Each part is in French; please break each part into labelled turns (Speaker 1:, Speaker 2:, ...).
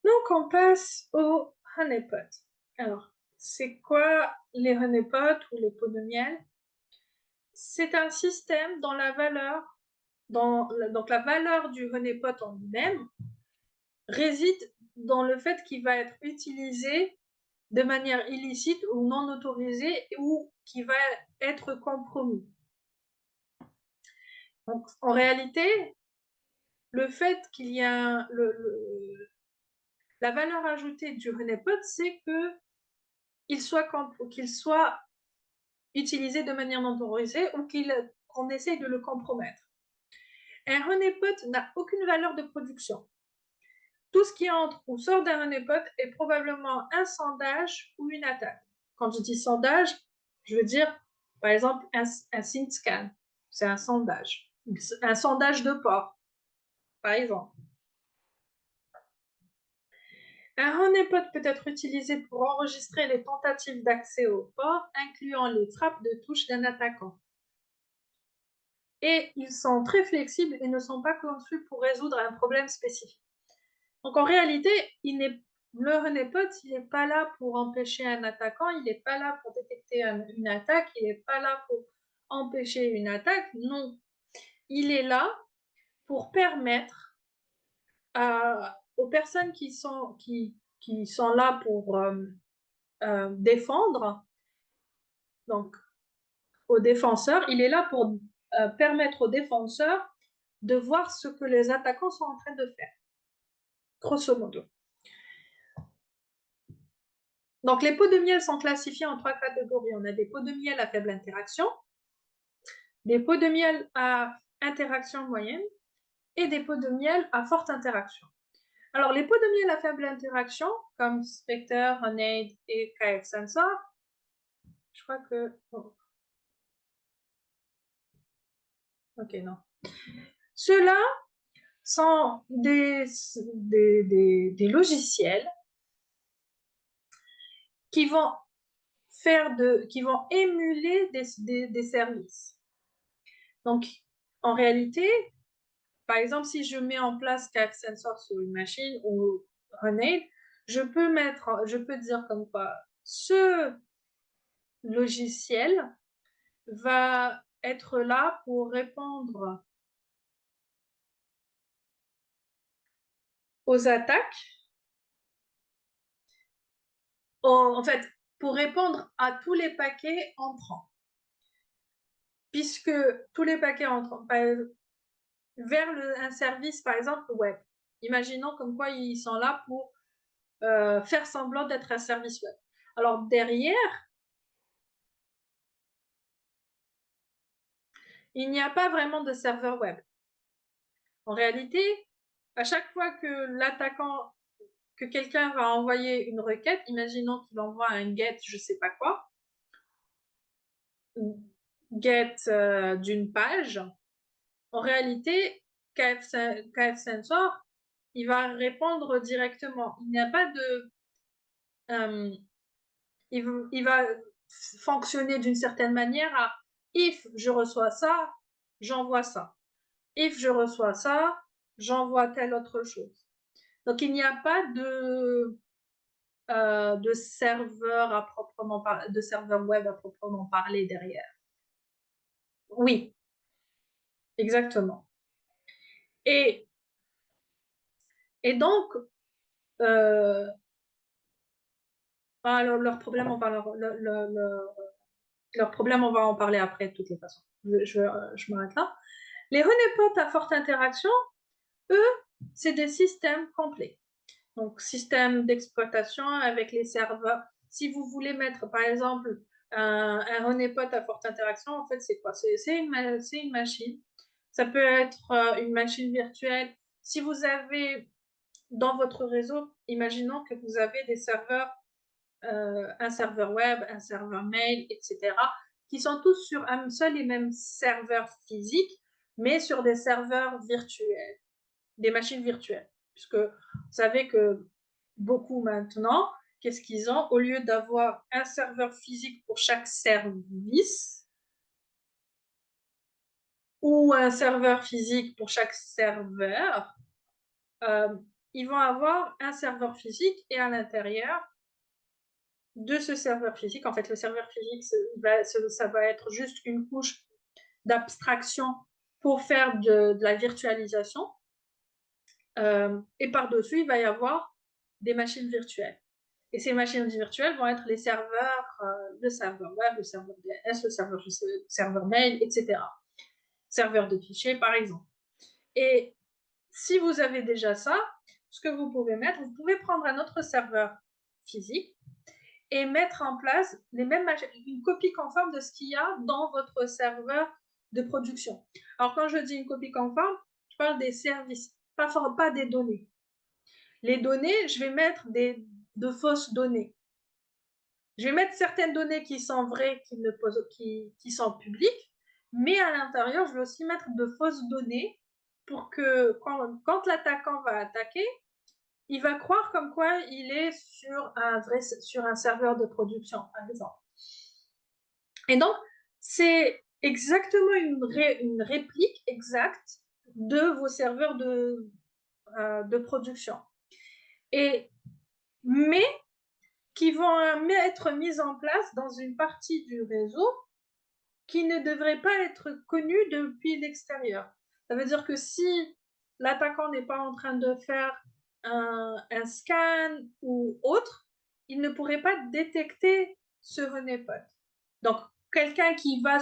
Speaker 1: Donc, on passe au honeypot. Alors, c'est quoi les honeypots ou les pots de miel? C'est un système dont la valeur, donc la valeur du honeypot en lui-même réside dans le fait qu'il va être utilisé de manière illicite ou non autorisée ou qui va être compromis. Donc, en réalité, le fait qu'il y a la valeur ajoutée du honeypot, c'est qu'il soit utilisé de manière non autorisée ou qu'on essaye de le compromettre. Un honeypot n'a aucune valeur de production. Tout ce qui entre ou sort d'un honeypot est probablement un sondage ou une attaque. Quand je dis sondage, je veux dire, par exemple, un scene scan. C'est un sondage. Un sondage de port, par exemple. Un honeypot peut être utilisé pour enregistrer les tentatives d'accès au port, incluant les frappes de touche d'un attaquant. Et ils sont très flexibles et ne sont pas conçus pour résoudre un problème spécifique. Donc en réalité, le honeypot, il n'est pas là pour empêcher un attaquant, il n'est pas là pour détecter une attaque, il n'est pas là pour empêcher une attaque, non. Il est là pour permettre aux personnes qui sont là pour défendre, donc aux défenseurs, il est là pour permettre aux défenseurs de voir ce que les attaquants sont en train de faire, grosso modo. Donc, les pots de miel sont classifiés en 3 catégories. On a des pots de miel à faible interaction, des pots de miel à interaction moyenne et des pots de miel à forte interaction. Alors, les pots de miel à faible interaction, comme Spectre, Honeyed et KF Sensor, je crois que... Oh. Ok, non. Ceux-là sont des logiciels qui vont qui vont émuler des services. Donc, en réalité, par exemple, si je mets en place KF Sensor sur une machine ou Honeyed, je peux dire comme quoi ce logiciel va être là pour répondre aux attaques, en fait, pour répondre à tous les paquets entrants, puisque tous les paquets entrants, vers un service, par exemple, web. Imaginons comme quoi ils sont là pour faire semblant d'être un service web. Alors derrière, il n'y a pas vraiment de serveur web. En réalité, à chaque fois que quelqu'un va envoyer une requête, imaginons qu'il envoie un get, je sais pas quoi, get d'une page, en réalité, KF Sensor, il va répondre directement. Il n'y a pas de... il va fonctionner d'une certaine manière à if je reçois ça, j'envoie ça. If je reçois ça, j'envoie telle autre chose. Donc il n'y a pas de serveur de serveur web à proprement parler derrière. Oui, exactement. Et, et donc, euh, alors, leur problème, on va en parler après de toutes les façons. Je m'arrête là. Les honeypots à forte interaction, eux, c'est des systèmes complets. Donc, système d'exploitation avec les serveurs. Si vous voulez mettre, par exemple, un honeypot à forte interaction, en fait, c'est quoi? C'est une machine. Ça peut être une machine virtuelle. Si vous avez dans votre réseau, imaginons que vous avez des serveurs, un serveur web, un serveur mail, etc., qui sont tous sur un seul et même serveur physique, mais sur des serveurs virtuels, des machines virtuelles. Puisque vous savez que beaucoup maintenant, qu'est-ce qu'ils ont? Au lieu d'avoir un serveur physique pour chaque service ou un serveur physique pour chaque serveur, euh, ils vont avoir un serveur physique et à l'intérieur de ce serveur physique, en fait, le serveur physique, ça va être juste une couche d'abstraction pour faire de la virtualisation. Et par-dessus, il va y avoir des machines virtuelles. Et ces machines virtuelles vont être les serveurs, le serveur web, le serveur DNS, le serveur mail, etc. Serveur de fichiers, par exemple. Et si vous avez déjà ça, ce que vous pouvez mettre, vous pouvez prendre un autre serveur physique et mettre en place les mêmes une copie conforme de ce qu'il y a dans votre serveur de production. Alors, quand je dis une copie conforme, je parle des services, pas des données. Les données, je vais mettre de fausses données. Je vais mettre certaines données qui sont vraies, qui sont publiques, mais à l'intérieur, je vais aussi mettre de fausses données pour que quand l'attaquant va attaquer, il va croire comme quoi il est sur un serveur de production, par exemple. Et donc, c'est exactement une réplique exacte de vos serveurs de production. Mais qui vont être mises en place dans une partie du réseau qui ne devrait pas être connue depuis l'extérieur. Ça veut dire que si l'attaquant n'est pas en train de faire un scan ou autre, il ne pourrait pas détecter ce honeypot. Donc, quelqu'un qui va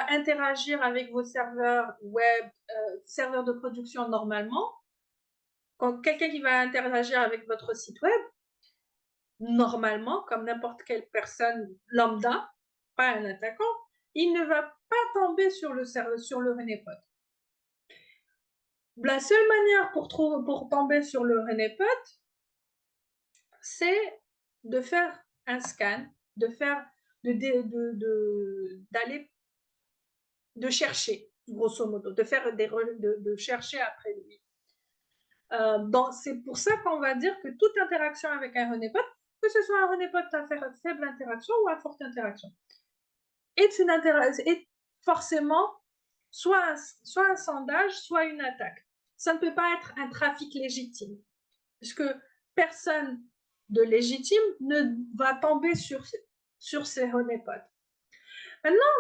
Speaker 1: interagir avec vos serveurs web, serveurs de production normalement, quand quelqu'un qui va interagir avec votre site web, normalement, comme n'importe quelle personne lambda, pas un attaquant, il ne va pas tomber sur le honeypot. La seule manière pour tomber sur le honeypot, c'est de faire un scan, de chercher, grosso modo, de chercher après lui. C'est pour ça qu'on va dire que toute interaction avec un honeypot, que ce soit un honeypot à faible interaction ou à forte interaction, est forcément soit un sondage, soit une attaque. Ça ne peut pas être un trafic légitime, puisque personne de légitime ne va tomber sur ces honeypots. Maintenant,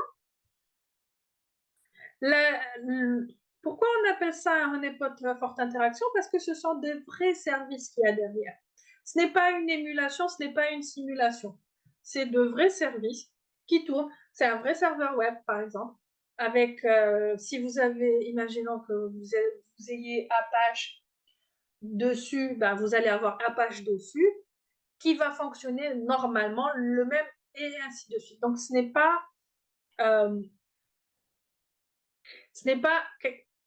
Speaker 1: pourquoi on appelle ça un honeypot à forte interaction? Parce que ce sont des vrais services qu'il y a derrière. Ce n'est pas une émulation, ce n'est pas une simulation. C'est de vrais services qui tournent. C'est un vrai serveur web, par exemple, avec, si vous avez, imaginons que vous ayez Apache dessus, ben vous allez avoir Apache dessus, qui va fonctionner normalement le même, et ainsi de suite. Donc, ce n'est pas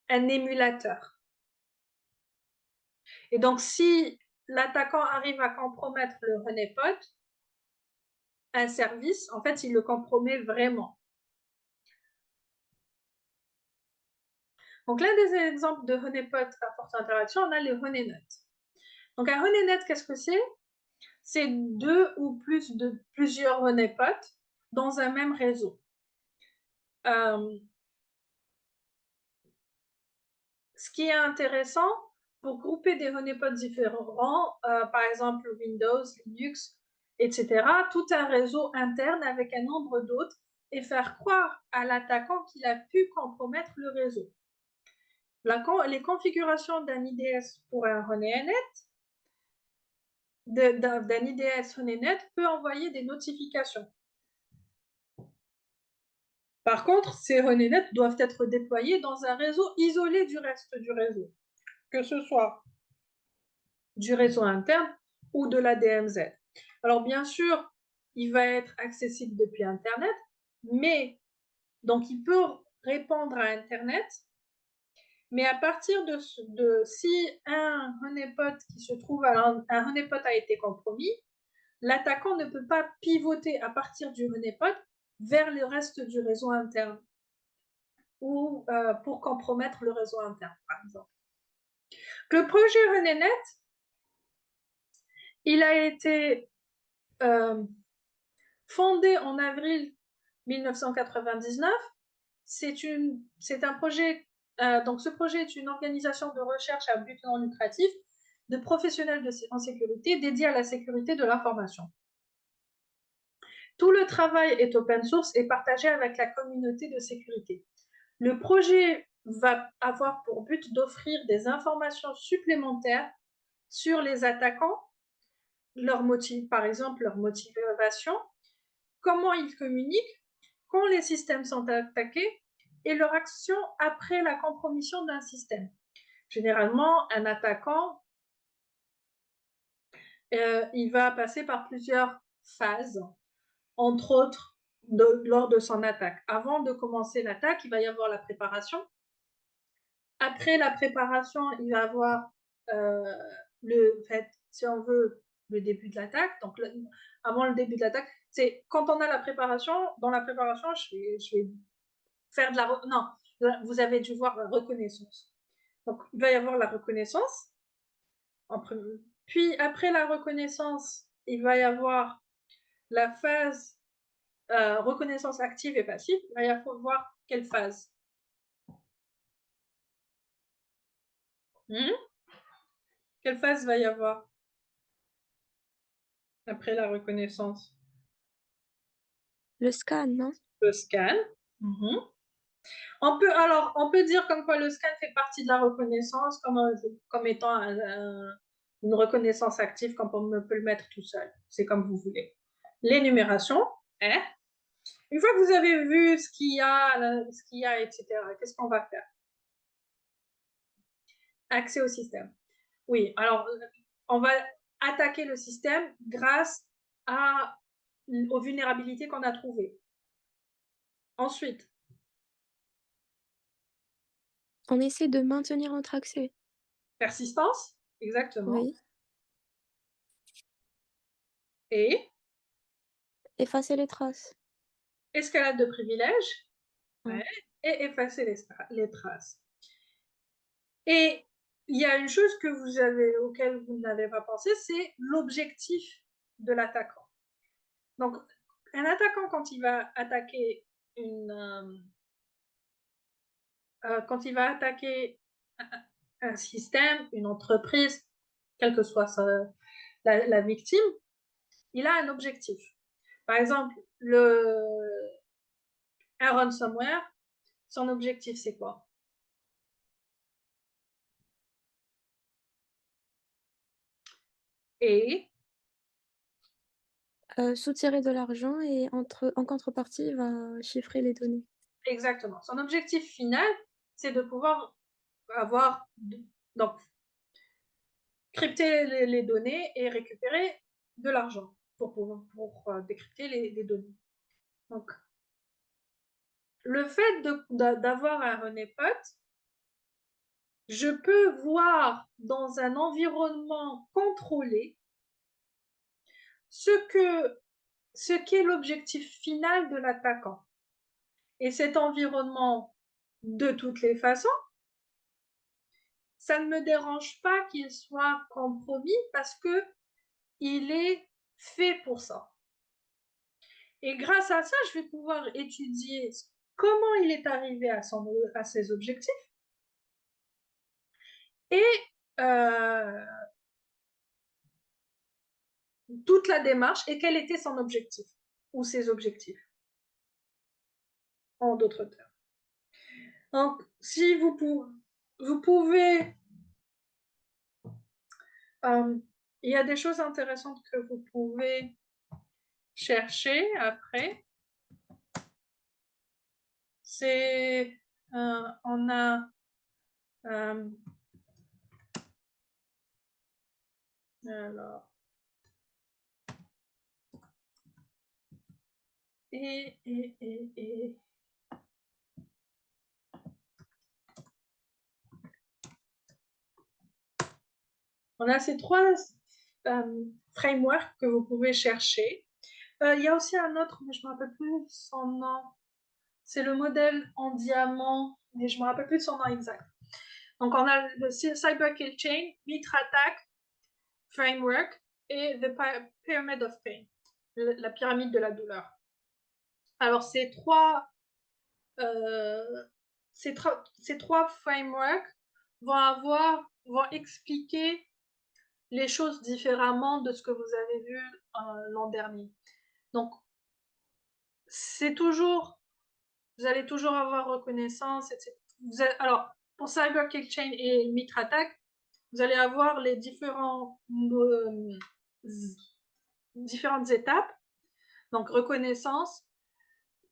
Speaker 1: un émulateur. Et donc, si l'attaquant arrive à compromettre le honeypot, un service, en fait, il le compromet vraiment. Donc, l'un des exemples de honeypot à forte interaction, on a les honeynet. Donc, un honeynet, qu'est-ce que c'est? C'est deux ou plusieurs honeypots dans un même réseau. Ce qui est intéressant, pour grouper des honeypots différents, par exemple Windows, Linux, etc., tout un réseau interne avec un nombre d'autres et faire croire à l'attaquant qu'il a pu compromettre le réseau. Les configurations d'un IDS pour un honeynet, d'un IDS honeynet peut envoyer des notifications. Par contre, ces honeynets doivent être déployés dans un réseau isolé du reste du réseau, que ce soit du réseau interne ou de la DMZ. Alors bien sûr, il va être accessible depuis Internet, mais donc il peut répondre à Internet, mais à partir de si un honeypot qui se trouve un honeypot a été compromis, l'attaquant ne peut pas pivoter à partir du honeypot vers le reste du réseau interne ou pour compromettre le réseau interne, par exemple. Le projet honeynet, il a été fondé en avril 1999. C'est un projet, donc ce projet est une organisation de recherche à but non lucratif de professionnels en sécurité dédiés à la sécurité de l'information. Tout le travail est open source et partagé avec la communauté de sécurité. Le projet va avoir pour but d'offrir des informations supplémentaires sur les attaquants, par exemple leur motivation, comment ils communiquent, quand les systèmes sont attaqués et leur action après la compromission d'un système. Généralement, un attaquant, il va passer par plusieurs phases, entre autres lors de son attaque. Avant de commencer l'attaque, il va y avoir la préparation. Après la préparation, il va y avoir si on veut, le début de l'attaque. Donc, avant le début de l'attaque, c'est quand on a la préparation. Dans la préparation, je vais faire de la... Non, vous avez dû voir la reconnaissance. Donc, il va y avoir la reconnaissance. Puis, après la reconnaissance, il va y avoir la phase reconnaissance active et passive. Il va y avoir quelle phase? Quelle phase va y avoir après la reconnaissance?
Speaker 2: Le scan, non?
Speaker 1: Le scan. On peut dire comme quoi le scan fait partie de la reconnaissance comme étant une reconnaissance active, comme on peut le mettre tout seul. C'est comme vous voulez. L'énumération est, une fois que vous avez vu ce qu'il y a, etc., qu'est-ce qu'on va faire? Accès au système. Oui, alors on va attaquer le système grâce aux vulnérabilités qu'on a trouvées. Ensuite,
Speaker 2: On essaie de maintenir notre accès.
Speaker 1: persistance, exactement.
Speaker 2: Oui.
Speaker 1: Et
Speaker 2: Effacer les traces.
Speaker 1: escalade de privilèges,
Speaker 2: Ah.
Speaker 1: ouais, et effacer les traces. Et il y a une chose auquel vous n'avez pas pensé, c'est l'objectif de l'attaquant. Donc, un attaquant, quand il va attaquer quand il va attaquer un système, une entreprise, quelle que soit la victime, il a un objectif. Par exemple, un ransomware, son objectif, c'est quoi? Et
Speaker 2: Soutirer de l'argent et en contrepartie, il va chiffrer les données.
Speaker 1: exactement. Son objectif final, c'est de pouvoir avoir, donc, crypter les données et récupérer de l'argent pour décrypter les données. Donc, le fait d'avoir un honeypot, je peux voir dans un environnement contrôlé ce qu'est l'objectif final de l'attaquant. Et cet environnement, de toutes les façons, ça ne me dérange pas qu'il soit compromis parce que il est fait pour ça. Et grâce à ça, je vais pouvoir étudier comment il est arrivé à ses objectifs et euh, toute la démarche et quel était son objectif ou ses objectifs, en d'autres termes. Donc, si vous pouvez, il y a des choses intéressantes que vous pouvez chercher après. On a alors et on a ces trois frameworks que vous pouvez chercher. Il y a aussi un autre, mais je ne me rappelle plus son nom. C'est le modèle en diamant, mais je ne me rappelle plus de son nom exact. Donc, on a le Cyber Kill Chain, Mitre Attack Framework et The Pyramid of Pain, la pyramide de la douleur. Alors, euh, ces trois frameworks vont expliquer les choses différemment de ce que vous avez vu l'an dernier. Donc, c'est toujours, vous allez toujours avoir reconnaissance, etc. Alors, pour CyberKick Chain et MitraTac, vous allez avoir les différentes étapes. Donc, reconnaissance.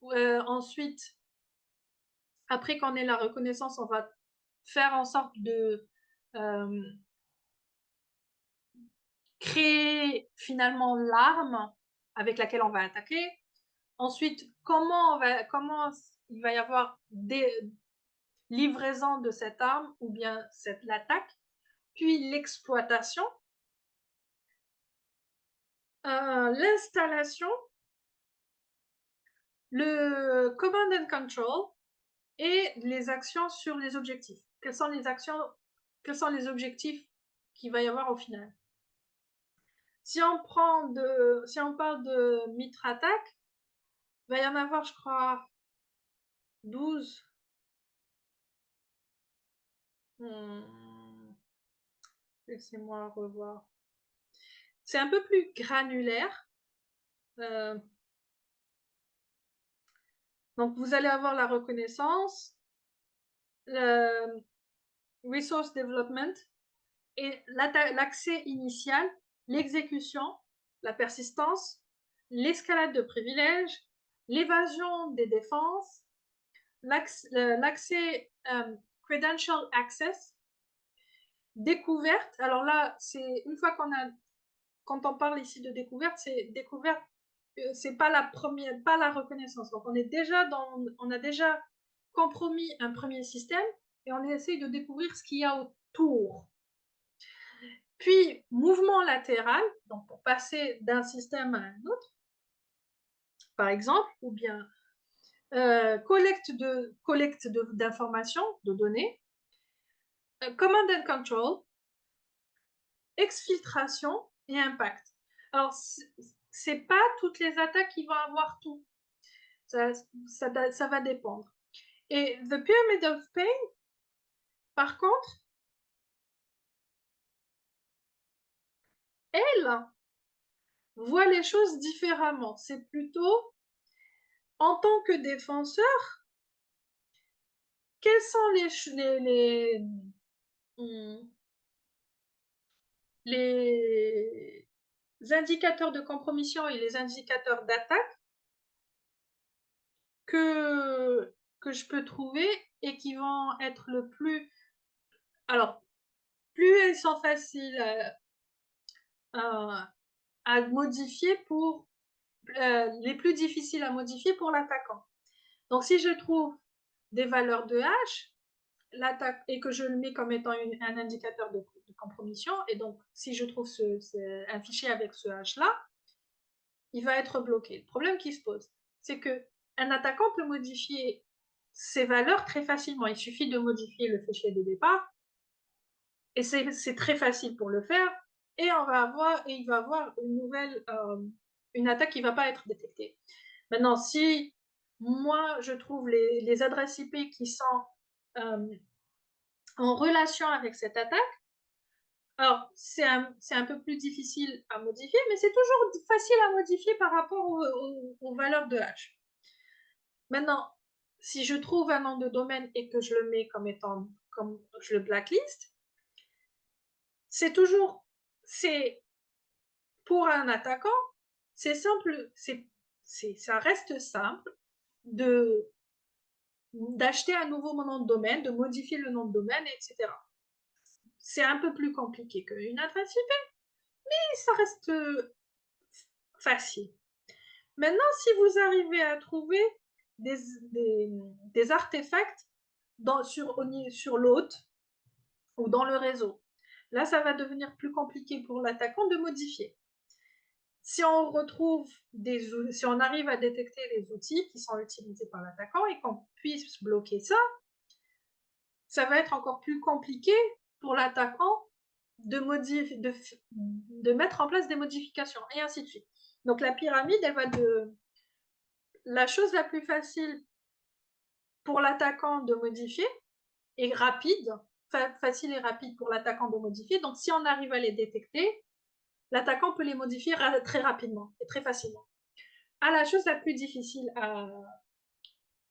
Speaker 1: Ensuite, après qu'on ait la reconnaissance, on va faire en sorte de créer finalement l'arme avec laquelle on va attaquer. Ensuite, comment il va y avoir des livraisons de cette arme ou bien l'attaque, puis l'exploitation, l'installation, le command and control et les actions sur les objectifs. Quelles sont les objectifs qu'il va y avoir au final? Si on parle de MitraTac, il va y en avoir, je crois, 12. Laissez-moi revoir. C'est un peu plus granulaire. Donc, vous allez avoir la reconnaissance, le resource development et l'accès initial, l'exécution, la persistance, l'escalade de privilèges, l'évasion des défenses, l'accès credential access, découverte. Alors là, c'est une fois quand on parle ici de découverte, c'est découverte, c'est pas la reconnaissance. Donc on a déjà compromis un premier système et on essaye de découvrir ce qu'il y a autour. Puis mouvement latéral, donc pour passer d'un système à un autre, par exemple, ou bien collecte d'informations, de données, command and control, exfiltration et impact. Alors, c'est pas toutes les attaques qui vont avoir tout. Ça va dépendre. Et The Pyramid of Pain, par contre, elle voit les choses différemment. C'est plutôt, en tant que défenseur, quels sont les indicateurs de compromission et les indicateurs d'attaque que je peux trouver et qui vont être le plus... Alors, plus elles sont faciles à modifier pour... les plus difficiles à modifier pour l'attaquant. Donc, si je trouve des valeurs de H, l'attaque, et que je le mets comme étant un indicateur de compromission, et donc si je trouve un fichier avec ce H-là, il va être bloqué. Le problème qui se pose, c'est qu'un attaquant peut modifier ces valeurs très facilement. Il suffit de modifier le fichier de départ, et c'est très facile pour le faire, et il va avoir une attaque qui ne va pas être détectée. Maintenant, si moi je trouve les adresses IP qui sont en relation avec cette attaque, alors c'est un peu plus difficile à modifier, mais c'est toujours facile à modifier par rapport aux valeurs de H. Maintenant, si je trouve un nom de domaine et que je le mets comme je le blacklist, c'est pour un attaquant, c'est simple, ça reste simple d'acheter un nouveau nom de domaine, de modifier le nom de domaine, etc. C'est un peu plus compliqué qu'une adresse IP, mais ça reste facile. Maintenant, si vous arrivez à trouver des artefacts sur l'hôte ou dans le réseau, là, ça va devenir plus compliqué pour l'attaquant de modifier. Si on arrive à détecter les outils qui sont utilisés par l'attaquant et qu'on puisse bloquer ça, ça va être encore plus compliqué pour l'attaquant de mettre en place des modifications, et ainsi de suite. Donc la pyramide, elle va de la chose la plus facile pour l'attaquant de modifier et rapide, facile et rapide pour l'attaquant de modifier. Donc, si on arrive à les détecter, l'attaquant peut les modifier très rapidement et très facilement. La chose la plus difficile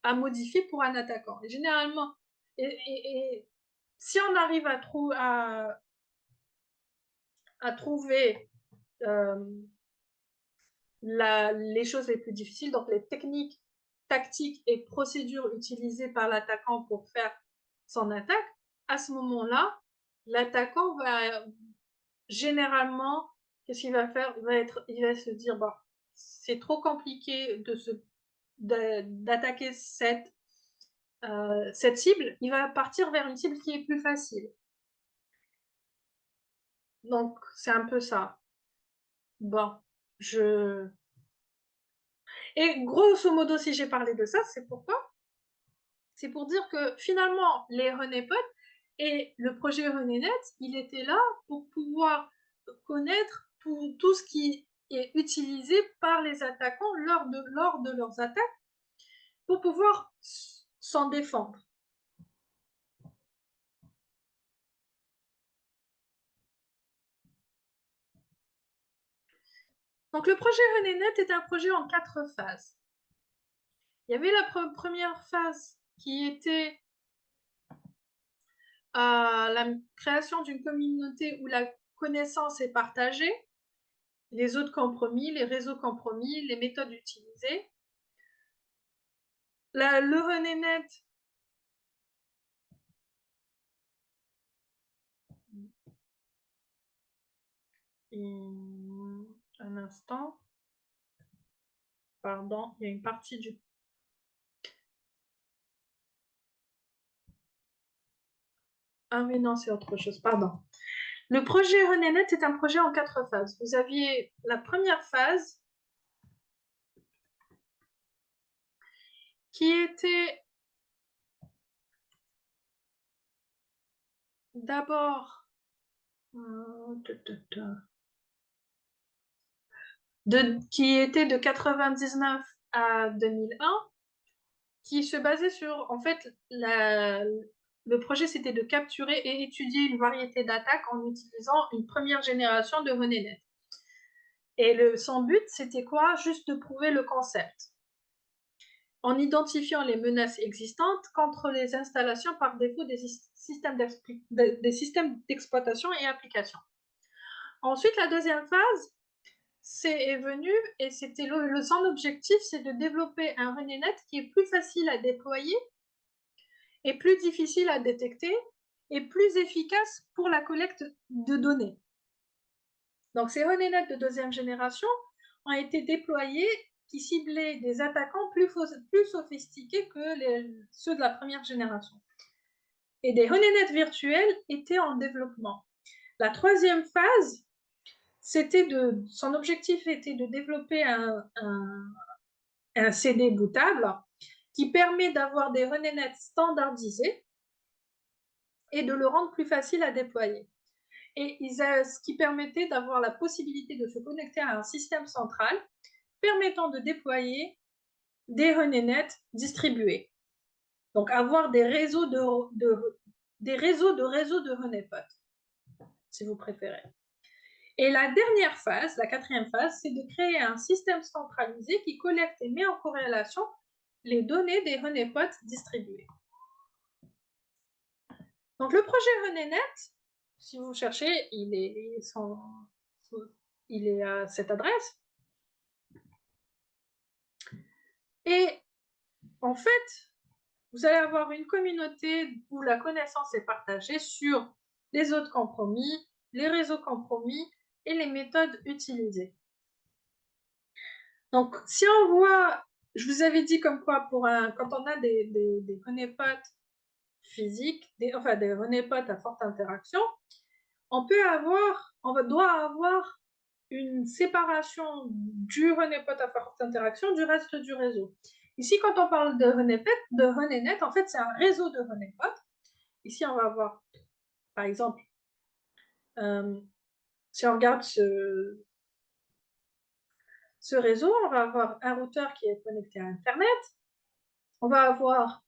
Speaker 1: à modifier pour un attaquant. Et généralement, si on arrive à trouver les choses les plus difficiles, donc les techniques, tactiques et procédures utilisées par l'attaquant pour faire son attaque, à ce moment-là, l'attaquant va généralement, qu'est-ce qu'il va faire? Il va se dire, bon, c'est trop compliqué d'attaquer cette cible, il va partir vers une cible qui est plus facile. Donc, c'est un peu ça. Bon, Et grosso modo, si j'ai parlé de ça, c'est pourquoi? C'est pour dire que finalement, les honeypots et le projet HoneyNet, il était là pour pouvoir connaître tout ce qui est utilisé par les attaquants lors de leurs attaques pour pouvoir s'en défendre. Donc le projet HoneyNet est un projet en 4 phases. Il y avait la première phase qui était la création d'une communauté où la connaissance est partagée, les autres compromis, les réseaux compromis, les méthodes utilisées. Le HoneyNet, un instant, pardon, il y a une partie du... Ah mais non, c'est autre chose, pardon. Le projet HoneyNet est un projet en 4 phases. Vous aviez la première phase qui était d'abord qui était de 99 à 2001, qui se basait sur, en fait, le projet c'était de capturer et étudier une variété d'attaques en utilisant une première génération de HoneyNet. Et son but, c'était quoi? Juste de prouver le concept, en identifiant les menaces existantes contre les installations par défaut des systèmes d'exploitation et applications. Ensuite, la deuxième phase est venu et c'était son objectif, c'est de développer un HoneyNet qui est plus facile à déployer et plus difficile à détecter et plus efficace pour la collecte de données. Donc ces HoneyNet de deuxième génération ont été déployés qui ciblaient des attaquants plus sophistiqués que ceux de la première génération. Et des HoneyNet virtuels étaient en développement. La troisième phase, son objectif était de développer un CD bootable qui permet d'avoir des HoneyNet standardisés et de le rendre plus facile à déployer. Et ce qui permettait d'avoir la possibilité de se connecter à un système central permettant de déployer des HoneyNet distribués. Donc avoir des réseaux de honeypots, si vous préférez. Et la dernière phase, la quatrième phase, c'est de créer un système centralisé qui collecte et met en corrélation les données des honeypots distribués. Donc le projet HoneyNet, si vous cherchez, il est à cette adresse. Et en fait, vous allez avoir une communauté où la connaissance est partagée sur les autres compromis, les réseaux compromis et les méthodes utilisées. Donc, si on voit, je vous avais dit comme quoi, quand on a des honeypots physiques, des honeypots à forte interaction, on doit avoir une séparation du honeypot à forte interaction du reste du réseau. Ici, quand on parle de HoneyNet, en fait, c'est un réseau de honeypots. Ici, on va avoir, par exemple, si on regarde ce réseau, on va avoir un routeur qui est connecté à Internet. On va avoir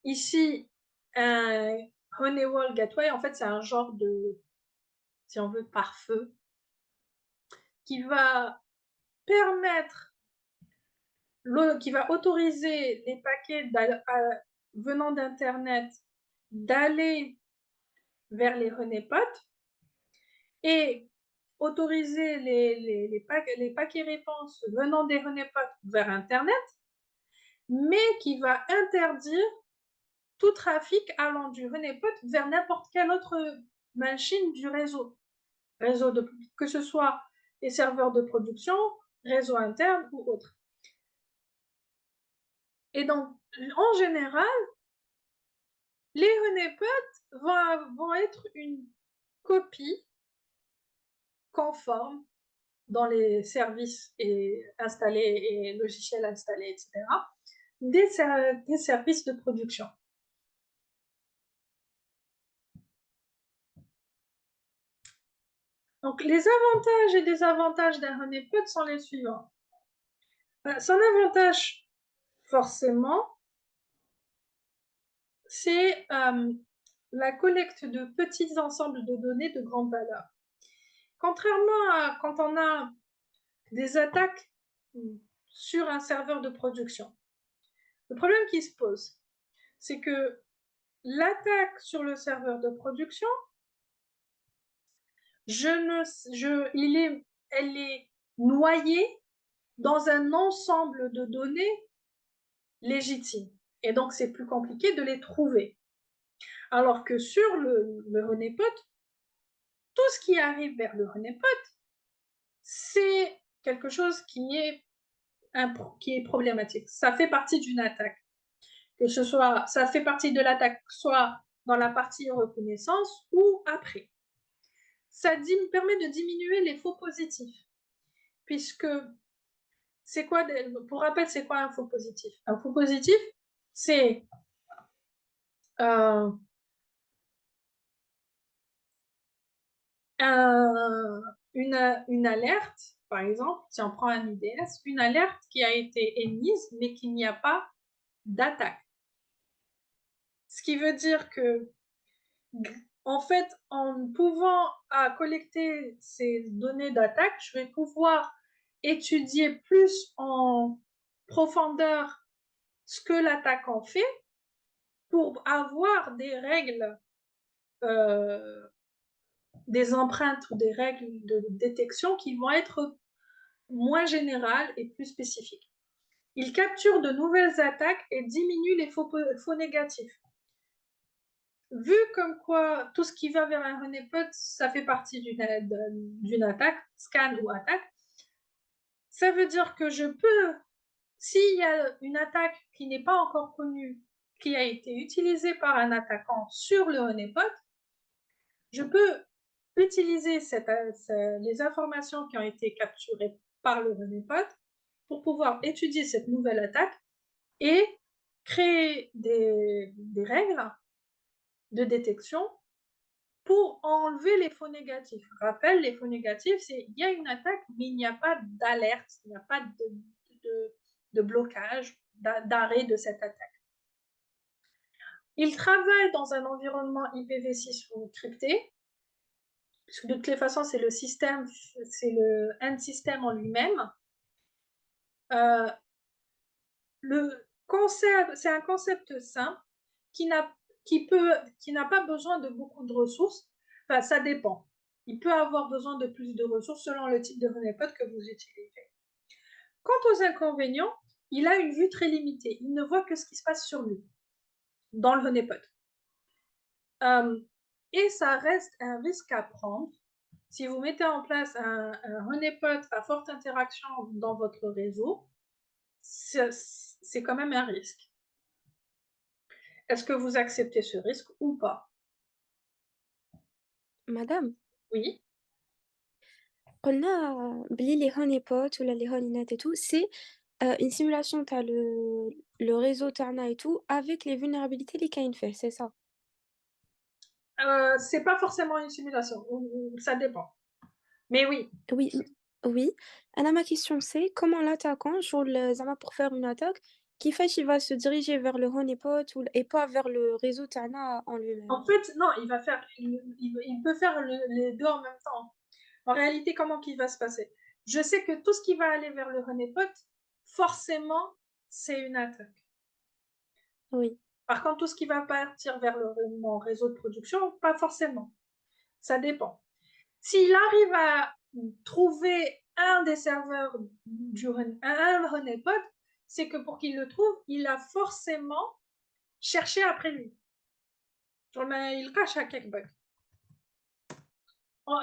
Speaker 1: ici Honeywell Gateway, en fait, c'est un genre de, si on veut, pare-feu qui va permettre, qui va autoriser les paquets venant d'Internet d'aller vers les honeypots et autoriser les paquets réponses venant des honeypots vers Internet, mais qui va interdire tout trafic allant du honeypot vers n'importe quelle autre machine du réseau. Que ce soit les serveurs de production, réseau interne ou autre. Et donc, en général, les honeypots vont être une copie conforme dans les services installés et logiciels installés, etc., des services de production. Donc, les avantages et désavantages d'un honeypot sont les suivants. Son avantage, forcément, c'est la collecte de petits ensembles de données de grande valeur. Contrairement à quand on a des attaques sur un serveur de production, le problème qui se pose, c'est que l'attaque sur le serveur de production, elle est noyée dans un ensemble de données légitimes. Et donc, c'est plus compliqué de les trouver. Alors que sur le honeypot, tout ce qui arrive vers le honeypot, c'est quelque chose qui est problématique. Ça fait partie d'une attaque. Ça fait partie de l'attaque, soit dans la partie reconnaissance ou après. Ça permet de diminuer les faux positifs, puisque c'est quoi, pour rappel, c'est quoi un faux positif? Un faux positif, c'est euh, une alerte, par exemple, si on prend un UDS, une alerte qui a été émise, mais qu'il n'y a pas d'attaque. Ce qui veut dire que, en fait, en pouvant collecter ces données d'attaque, je vais pouvoir étudier plus en profondeur ce que l'attaque en fait pour avoir des règles, des empreintes ou des règles de détection qui vont être moins générales et plus spécifiques. Il capture de nouvelles attaques et diminue les faux négatifs. Vu comme quoi tout ce qui va vers un honeypot, ça fait partie d'une attaque, scan ou attaque, ça veut dire que je peux, s'il y a une attaque qui n'est pas encore connue, qui a été utilisée par un attaquant sur le honeypot, je peux utiliser les informations qui ont été capturées par le honeypot pour pouvoir étudier cette nouvelle attaque et créer des règles de détection pour enlever les faux négatifs. Rappel, les faux négatifs, c'est il y a une attaque, mais il n'y a pas d'alerte, il n'y a pas de blocage, d'arrêt de cette attaque. Il travaille dans un environnement IPv6 ou crypté, puisque de toutes les façons, c'est le système, c'est le end system en lui-même. C'est un concept simple qui n'a pas besoin de beaucoup de ressources. Enfin, ça dépend. Il peut avoir besoin de plus de ressources selon le type de honeypot que vous utilisez. Quant aux inconvénients, il a une vue très limitée. Il ne voit que ce qui se passe sur lui, dans le honeypot. Et ça reste un risque à prendre. Si vous mettez en place un honeypot à forte interaction dans votre réseau, c'est quand même un risque. Est-ce que vous acceptez ce risque ou pas?
Speaker 2: Madame,
Speaker 1: Oui.
Speaker 2: قلنا بلي les honeypots ولا les honeynet et tout, c'est une simulation تاع le réseau تاعنا et tout avec les vulnérabilités اللي كاين فيه, c'est ça?
Speaker 1: C'est pas forcément une simulation, ça dépend. Mais oui,
Speaker 2: Oui, oui. أنا ma question c'est comment l'attaquant, زعما pour faire une attaque, كيفاش il va se diriger vers le honeypot et pas vers le réseau تاعنا en lui-même.
Speaker 1: En fait, non, il peut faire les deux en même temps. En réalité, comment qu'il va se passer? Je sais que tout ce qui va aller vers le honeypot, forcément, c'est une attaque.
Speaker 2: Oui,
Speaker 1: Par contre, tout ce qui va partir vers mon réseau de production, pas forcément. Ça dépend. S'il arrive à trouver un des serveurs un honeypot, c'est que pour qu'il le trouve, il a forcément cherché après lui. Genre, mais il cache à quelque bug.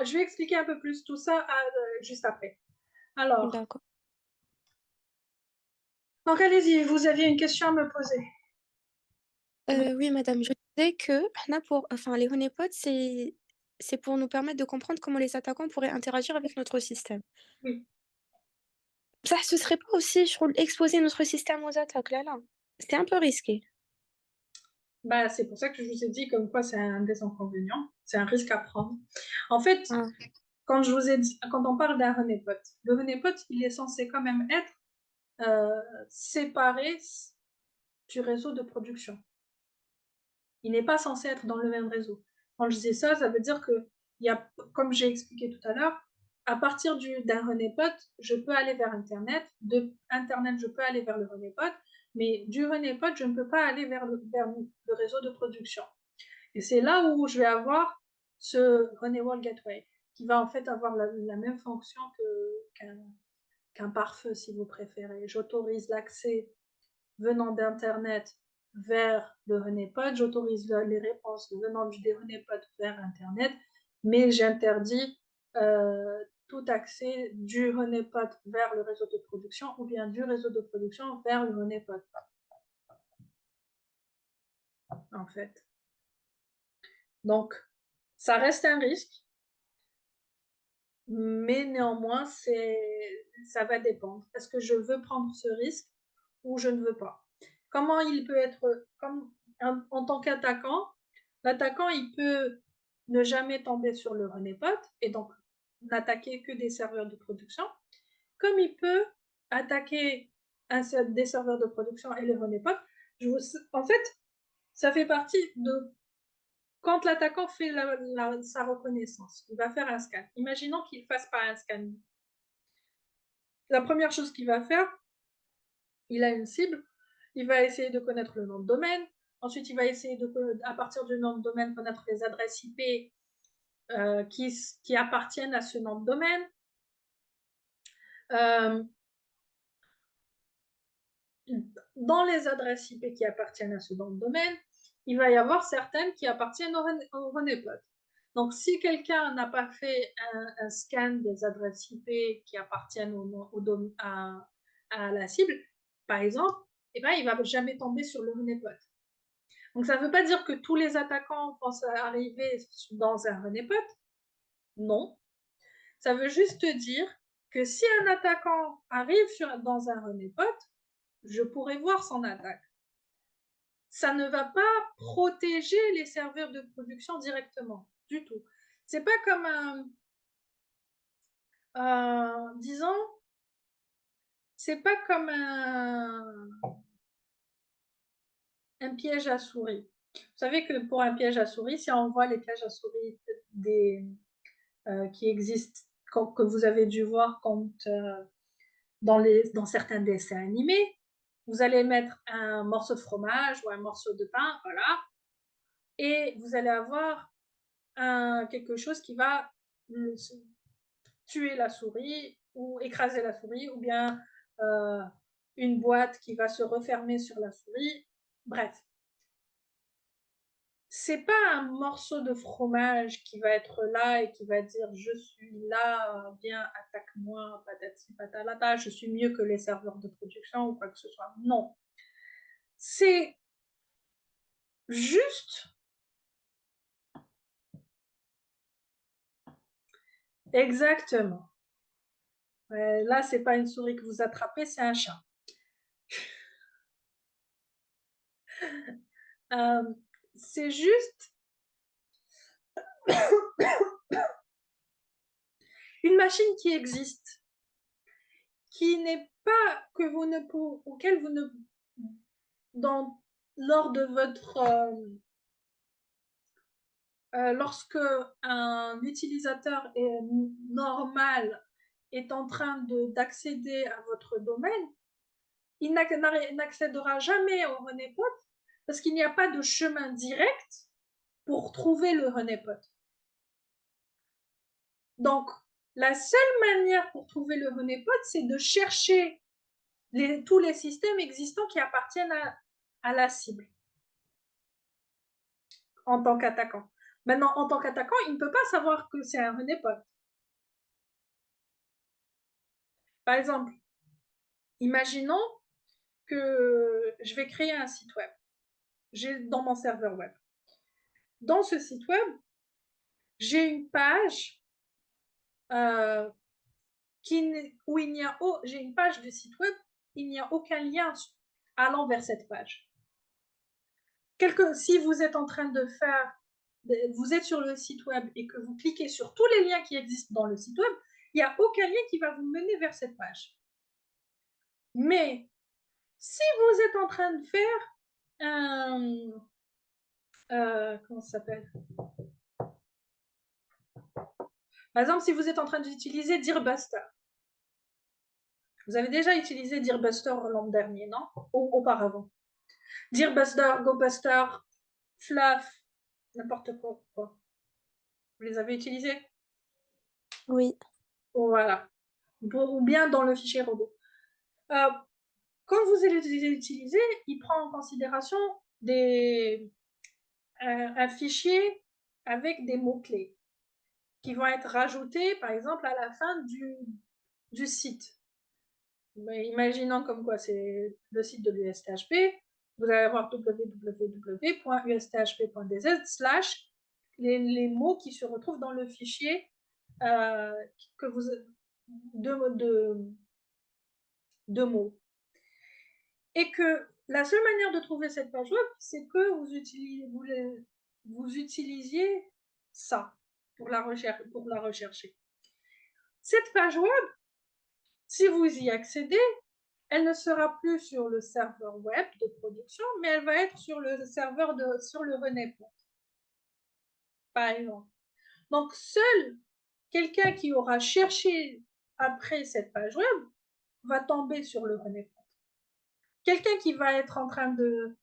Speaker 1: Je vais expliquer un peu plus tout ça juste après. Alors,
Speaker 2: d'accord.
Speaker 1: donc allez-y, vous aviez une question à me poser.
Speaker 2: Oui madame, je disais que إحنا pour enfin les honeypots c'est pour nous permettre de comprendre comment les attaquants pourraient interagir avec notre système.
Speaker 1: Oui.
Speaker 2: Ça, ce serait pas aussi je trouve exposer notre système aux attaques là là? C'est un peu risqué.
Speaker 1: Bah, c'est pour ça que je vous ai dit comme quoi c'est un des inconvénients, c'est un risque à prendre. En fait,
Speaker 2: Ah,
Speaker 1: quand on parle d'un honeypot, le honeypot, il est censé quand même être séparé du réseau de production. Il n'est pas censé être dans le même réseau. Quand je dis ça, ça veut dire que, comme j'ai expliqué tout à l'heure, à partir d'un honeypot, je peux aller vers Internet. De Internet, je peux aller vers le honeypot, mais du honeypot, je ne peux pas aller vers le réseau de production. Et c'est là où je vais avoir ce Honeywell Gateway, qui va en fait avoir la même fonction qu'un pare-feu, si vous préférez. J'autorise l'accès venant d'Internet vers le honeypot, j'autorise les réponses venant des honeypots vers Internet, mais j'interdis tout accès du honeypot vers le réseau de production ou bien du réseau de production vers le honeypot, en fait. Donc, ça reste un risque, mais néanmoins, ça va dépendre. Est-ce que je veux prendre ce risque ou je ne veux pas? Comment il peut être, en tant qu'attaquant, l'attaquant, il peut ne jamais tomber sur le honeypot et donc n'attaquer que des serveurs de production, comme il peut attaquer des serveurs de production et les honeypots. En fait, ça fait partie de quand l'attaquant fait sa reconnaissance. Il va faire un scan. Imaginons qu'il ne fasse pas un scan. La première chose qu'il va faire, il a une cible, il va essayer de connaître le nom de domaine. Ensuite, il va essayer à partir du nom de domaine, connaître les adresses IP qui appartiennent à ce nom de domaine. Euh, dans les adresses IP qui appartiennent à ce nom de domaine, il va y avoir certaines qui appartiennent au honeypot. Donc, si quelqu'un n'a pas fait un scan des adresses IP qui appartiennent à la cible, par exemple, eh ben, il ne va jamais tomber sur le honeypot. Donc, ça ne veut pas dire que tous les attaquants vont arriver dans un honeypot. Non. Ça veut juste dire que si un attaquant arrive dans un honeypot, je pourrais voir son attaque. Ça ne va pas protéger les serveurs de production directement, du tout. C'est pas comme disons, c'est pas comme un piège à souris. Vous savez que pour un piège à souris, si on voit les pièges à souris qui existent, que vous avez dû voir dans certains dessins animés, vous allez mettre un morceau de fromage ou un morceau de pain, voilà, et vous allez avoir quelque chose qui va tuer la souris ou écraser la souris, ou bien une boîte qui va se refermer sur la souris. Bref, c'est pas un morceau de fromage qui va être là et qui va dire je suis là, viens, attaque-moi, patati patalata, je suis mieux que les serveurs de production ou quoi que ce soit. Non. C'est juste exactement. Là, c'est pas une souris que vous attrapez, c'est un chat. Euh, c'est juste une machine qui existe, qui n'est pas que auquel vous ne lors de votre lorsque un utilisateur normal est en train d'accéder à votre domaine, il n'accédera jamais au honeypot parce qu'il n'y a pas de chemin direct pour trouver le honeypot. Donc, la seule manière pour trouver le honeypot, c'est de chercher tous les systèmes existants qui appartiennent à la cible en tant qu'attaquant. Maintenant, en tant qu'attaquant, il ne peut pas savoir que c'est un honeypot. Par exemple, imaginons que je vais créer un site web. J'ai dans mon serveur web. Dans ce site web, j'ai une page où j'ai une page de site web, il n'y a aucun lien allant vers cette page. Si vous êtes en train de faire, vous êtes sur le site web et que vous cliquez sur tous les liens qui existent dans le site web, il n'y a aucun lien qui va vous mener vers cette page. Mais si vous êtes en train de faire comment ça s'appelle? Par exemple, si vous êtes en train d'utiliser Dearbuster, vous avez déjà utilisé Dearbuster l'an dernier, non? Ou auparavant. Dearbuster, GoBuster, Fluff, n'importe quoi. Vous les avez utilisés?
Speaker 2: Oui.
Speaker 1: Voilà. Ou bien dans le fichier robot. Quand vous allez les utiliser, il prend en considération un fichier avec des mots-clés qui vont être rajoutés, par exemple, à la fin du site. Mais imaginons comme quoi c'est le site de l'USTHP, vous allez avoir www.usthp.dz/ les mots qui se retrouvent dans le fichier que vous de mots. Et que la seule manière de trouver cette page web, c'est que vous utilisiez ça pour la rechercher. Cette page web, si vous y accédez, elle ne sera plus sur le serveur web de production, mais elle va être sur le serveur sur le honeypot, par exemple. Donc, seul quelqu'un qui aura cherché après cette page web va tomber sur le honeypot. Quelqu'un qui va être en train de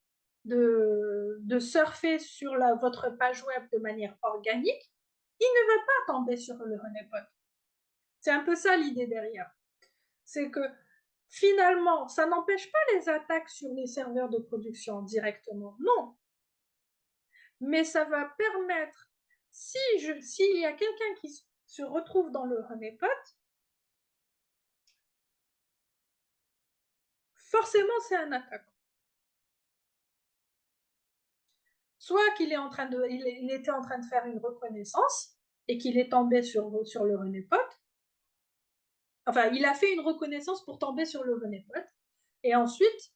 Speaker 1: surfer sur votre page web de manière organique, il ne va pas tomber sur le honeypot. C'est un peu ça l'idée derrière. C'est que finalement, ça n'empêche pas les attaques sur les serveurs de production directement, non. Mais ça va permettre, s'il y a quelqu'un qui se retrouve dans le honeypot, forcément c'est un attaquant. Soit qu'il est il était en train de faire une reconnaissance et qu'il est tombé sur le honeypot. Enfin, il a fait une reconnaissance pour tomber sur le honeypot. Et ensuite,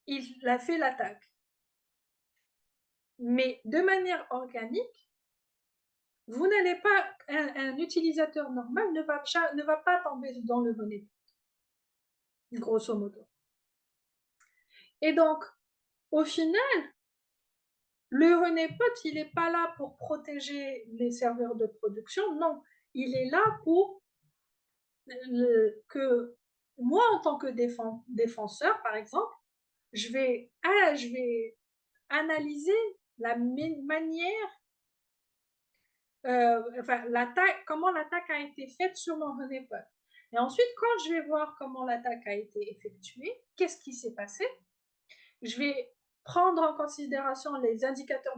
Speaker 1: il a fait l'attaque. Mais de manière organique, vous n'allez pas, un utilisateur normal ne va pas tomber dans le honeypot, grosso modo. Et donc, au final, le honeypot, il n'est pas là pour protéger les serveurs de production, non, il est là pour que moi, en tant que défenseur, par exemple, je vais analyser la manière, enfin, comment l'attaque a été faite sur mon honeypot. Et ensuite, quand je vais voir comment l'attaque a été effectuée, qu'est-ce qui s'est passé, je vais prendre en considération les indicateurs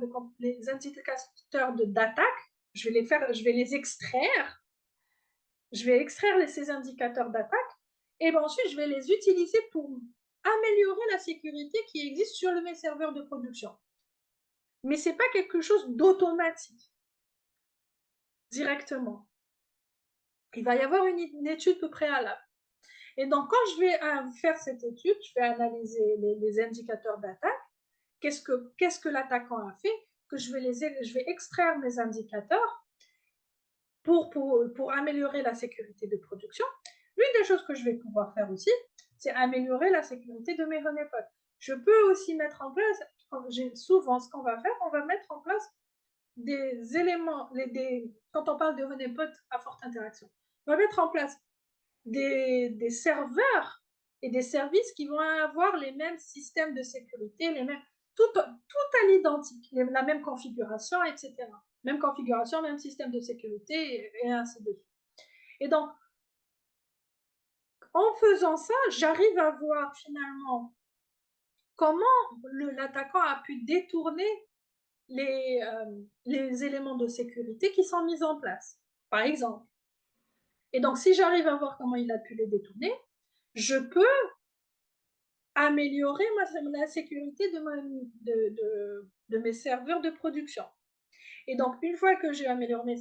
Speaker 1: d'attaque, je vais les extraire, je vais extraire ces indicateurs d'attaque, et ensuite je vais les utiliser pour améliorer la sécurité qui existe sur mes serveurs de production. Mais ce n'est pas quelque chose d'automatique, directement. Il va y avoir une étude préalable. Et donc, quand je vais faire cette étude, je vais analyser les indicateurs d'attaque. Qu'est-ce que l'attaquant a fait? Que je vais extraire mes indicateurs pour améliorer la sécurité de production. L'une des choses que je vais pouvoir faire aussi, c'est améliorer la sécurité de mes honeypots. Je peux aussi mettre en place, souvent ce qu'on va faire, on va mettre en place des éléments, quand on parle de honeypot à forte interaction, on va mettre en place des serveurs et des services qui vont avoir les mêmes systèmes de sécurité, tout à l'identique, la même configuration, etc. Même configuration, même système de sécurité, et ainsi de suite. Et donc, en faisant ça, j'arrive à voir finalement comment l'attaquant a pu détourner les éléments de sécurité qui sont mis en place, par exemple. Et donc, si j'arrive à voir comment il a pu les détourner, je peux améliorer la sécurité de mes serveurs de production. Et donc, une fois que j'ai amélioré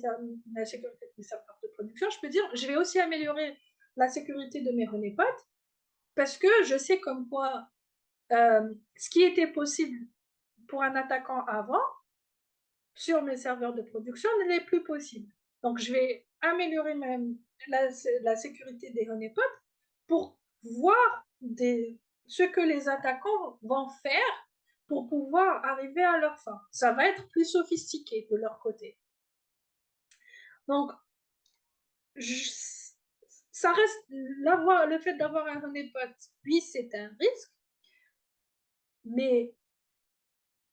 Speaker 1: la sécurité de mes serveurs de production, je peux dire, je vais aussi améliorer la sécurité de mes honeypots parce que je sais comme quoi ce qui était possible pour un attaquant avant, sur mes serveurs de production, ne l'est plus possible. Donc, je vais améliorer même la sécurité des honeypots pour voir ce que les attaquants vont faire pour pouvoir arriver à leur fin. Ça va être plus sophistiqué de leur côté. Donc, ça reste le fait d'avoir un honeypot, oui, c'est un risque, mais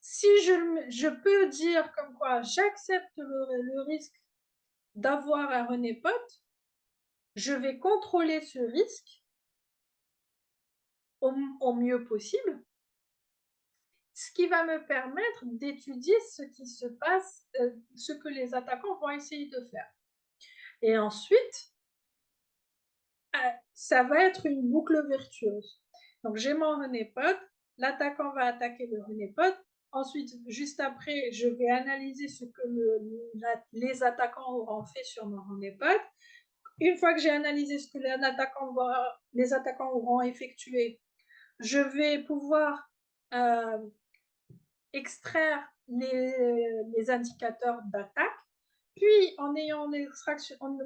Speaker 1: si je peux dire comme quoi j'accepte le risque d'avoir un honeypot, je vais contrôler ce risque au mieux possible, ce qui va me permettre d'étudier ce qui se passe, ce que les attaquants vont essayer de faire. Et ensuite, ça va être une boucle vertueuse. Donc, j'ai mon honeypot, l'attaquant va attaquer le honeypot, ensuite, juste après, je vais analyser ce que les attaquants auront fait sur mon honeypot. Une fois que j'ai analysé ce que les attaquants auront effectué, je vais pouvoir extraire les indicateurs d'attaque. Puis, en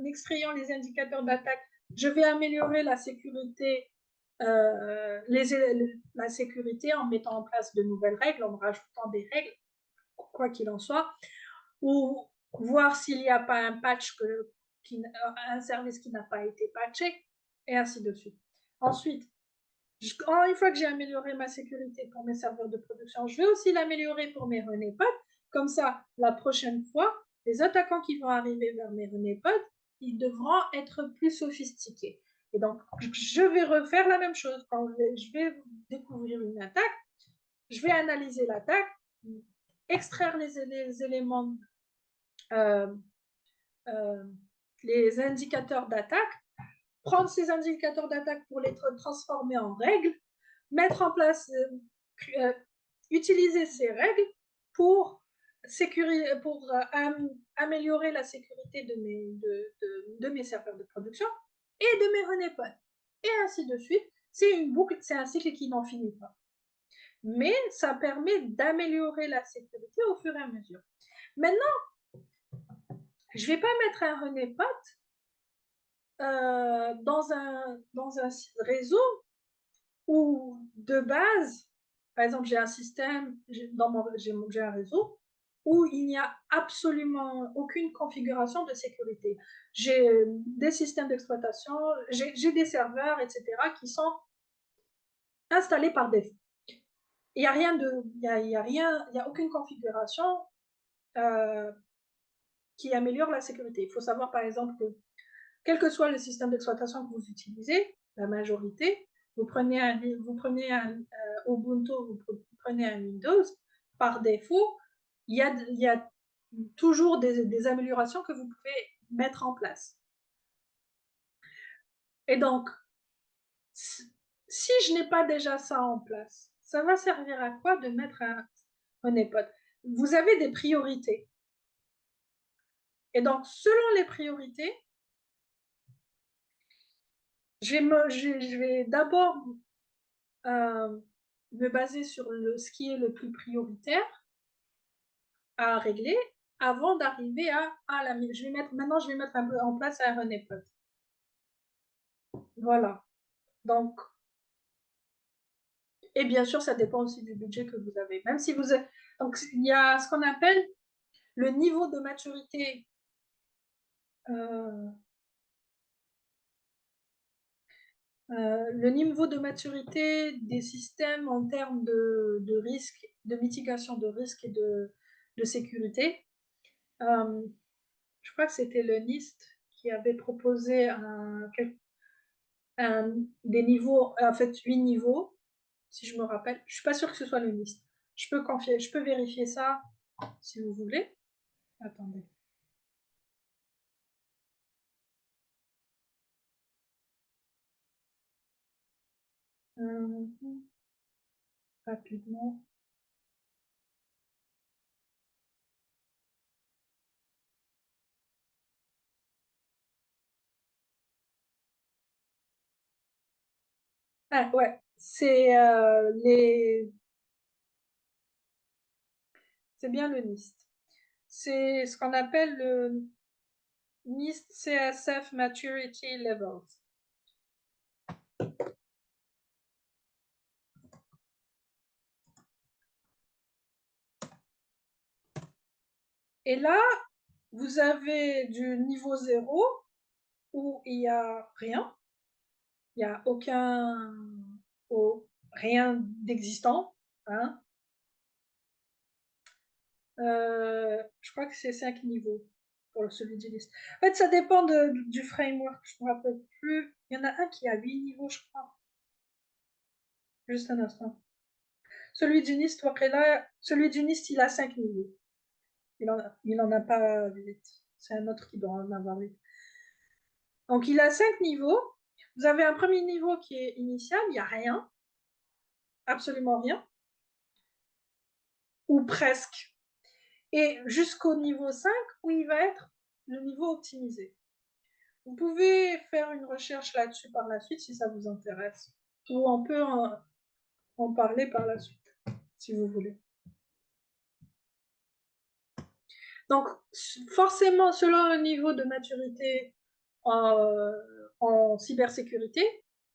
Speaker 1: extrayant les indicateurs d'attaque, je vais améliorer la sécurité, la sécurité en mettant en place de nouvelles règles, en rajoutant des règles, quoi qu'il en soit, ou voir s'il n'y a pas un patch, un service qui n'a pas été patché, et ainsi de suite. Ensuite, une fois que j'ai amélioré ma sécurité pour mes serveurs de production, je vais aussi l'améliorer pour mes honeypots. Comme ça, la prochaine fois, les attaquants qui vont arriver vers mes honeypots, ils devront être plus sophistiqués. Et donc, je vais refaire la même chose. Quand je vais découvrir une attaque, je vais analyser l'attaque, extraire les éléments, euh, euh, les indicateurs d'attaque, prendre ces indicateurs d'attaque pour les transformer en règles, mettre en place, utiliser ces règles pour, améliorer la sécurité de mes serveurs de production et de mes honeypots. Et ainsi de suite. C'est une boucle, c'est un cycle qui n'en finit pas. Mais ça permet d'améliorer la sécurité au fur et à mesure. Maintenant, je ne vais pas mettre un honeypot dans un réseau où, de base, par exemple, j'ai un système, j'ai un réseau où il n'y a absolument aucune configuration de sécurité. J'ai des systèmes d'exploitation, j'ai des serveurs, etc., qui sont installés par défaut. Il n'y a rien il y a aucune configuration qui améliore la sécurité. Il faut savoir, par exemple, que quel que soit le système d'exploitation que vous utilisez, la majorité, vous prenez un Ubuntu, vous prenez un Windows, par défaut, il y a toujours des améliorations que vous pouvez mettre en place. Et donc, si je n'ai pas déjà ça en place, ça va servir à quoi de mettre un honeypot? Vous avez des priorités. Et donc, selon les priorités, je vais d'abord me baser sur ce qui est le plus prioritaire à régler avant d'arriver maintenant je vais mettre un peu en place un honeypot. Voilà. Donc, Et bien sûr, ça dépend aussi du budget que vous avez. Même si vous êtes... Donc, il y a ce qu'on appelle le niveau de maturité le niveau de maturité des systèmes en termes de risque, de mitigation de risque et de sécurité. Je crois que c'était le NIST qui avait proposé des niveaux, en fait 8 niveaux, si je me rappelle. Je ne suis pas sûre que ce soit le NIST. Je peux vérifier ça si vous voulez. Attendez. Rapidement. Ah ouais, c'est c'est bien le NIST. C'est ce qu'on appelle le NIST CSF Maturity Levels. Et là, vous avez du niveau 0 où il n'y a rien, il n'y a rien d'existant. Hein. Je crois que c'est 5 niveaux pour celui du NIST. En fait, ça dépend du framework, je ne me rappelle plus. Il y en a un qui a 8 niveaux, je crois. Juste un instant. Celui du NIST, il a 5 niveaux. Il en a pas 8. C'est un autre qui doit en avoir 8. Donc, il a 5 niveaux. Vous avez un premier niveau qui est initial, il n'y a rien, absolument rien, ou presque. Et jusqu'au niveau 5, où il va être le niveau optimisé. Vous pouvez faire une recherche là-dessus par la suite si ça vous intéresse. Ou on peut en parler par la suite, si vous voulez. Donc, forcément, selon le niveau de maturité en cybersécurité,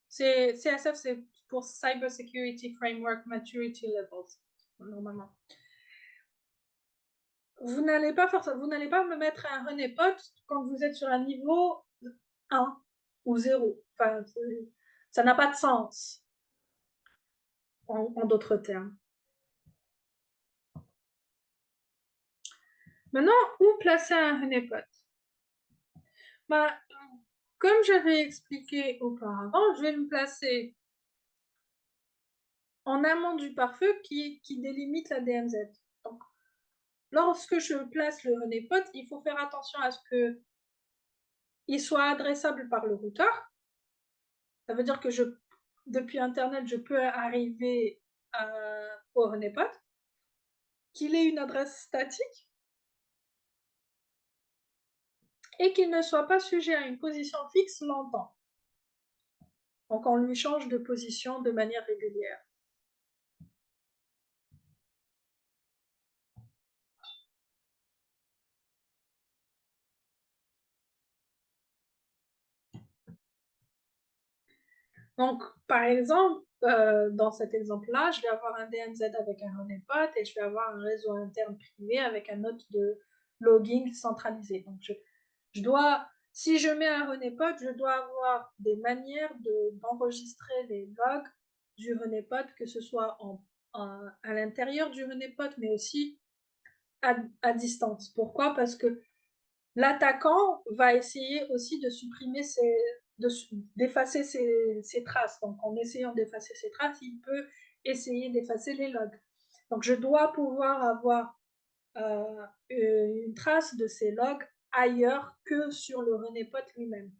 Speaker 1: CSF, c'est pour Cyber Security Framework Maturity Levels, normalement. Vous n'allez pas me mettre un honeypot quand vous êtes sur un niveau 1 ou 0. Enfin, ça n'a pas de sens, en d'autres termes. Maintenant, où placer un honeypot? Bah, comme j'avais expliqué auparavant, je vais me placer en amont du pare-feu qui délimite la DMZ. Donc, lorsque je place le honeypot, il faut faire attention à ce qu'il soit adressable par le routeur. Ça veut dire que depuis Internet, je peux arriver au honeypot, qu'il ait une adresse statique et qu'il ne soit pas sujet à une position fixe longtemps. Donc, on lui change de position de manière régulière. Donc, par exemple, dans cet exemple-là, je vais avoir un DMZ avec un honeypot et je vais avoir un réseau interne privé avec un autre de logging centralisé. Donc, si je mets un honeypot, je dois avoir des manières d'enregistrer les logs du honeypot, que ce soit à l'intérieur du honeypot, mais aussi à distance. Pourquoi? Parce que l'attaquant va essayer aussi de supprimer d'effacer ses traces. Donc, en essayant d'effacer ses traces, il peut essayer d'effacer les logs. Donc, je dois pouvoir avoir une trace de ces logs ailleurs que sur le honeypot lui-même.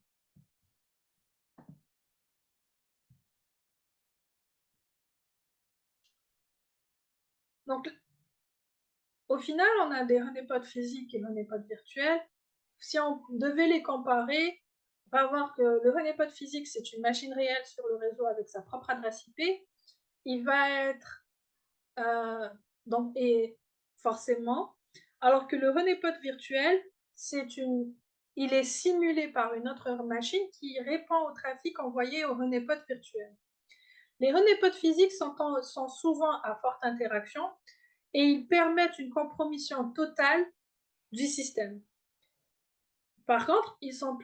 Speaker 1: Donc, au final, on a des honeypots physiques et honeypots virtuels. Si on devait les comparer, on va voir que le honeypot physique, c'est une machine réelle sur le réseau avec sa propre adresse IP. Il va être et forcément, alors que le honeypot virtuel, il est simulé par une autre machine qui répond au trafic envoyé au honeypot virtuel. Les honeypots physiques sont souvent à forte interaction et ils permettent une compromission totale du système. Par contre, ils sont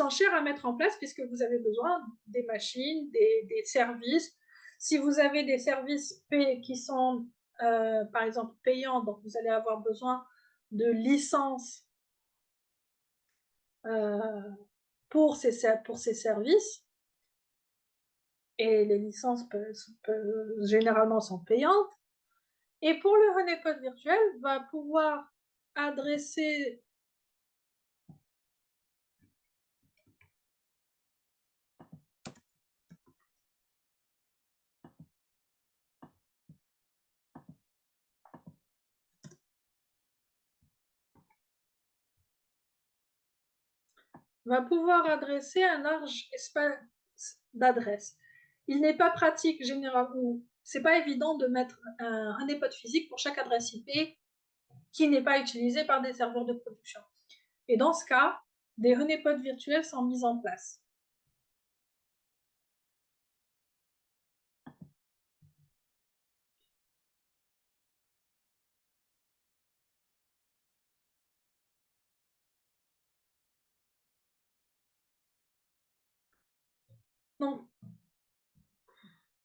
Speaker 1: chers à mettre en place puisque vous avez besoin des machines, des services. Si vous avez des services qui sont, par exemple, payants, donc vous allez avoir besoin de licences pour ces services. Et les licences généralement sont payantes. Et pour le honeypot virtuel, va pouvoir adresser un large espace d'adresses. Il n'est pas pratique généralement, c'est pas évident de mettre un honeypot physique pour chaque adresse IP qui n'est pas utilisée par des serveurs de production. Et dans ce cas, des honeypots virtuels sont mis en place. Donc,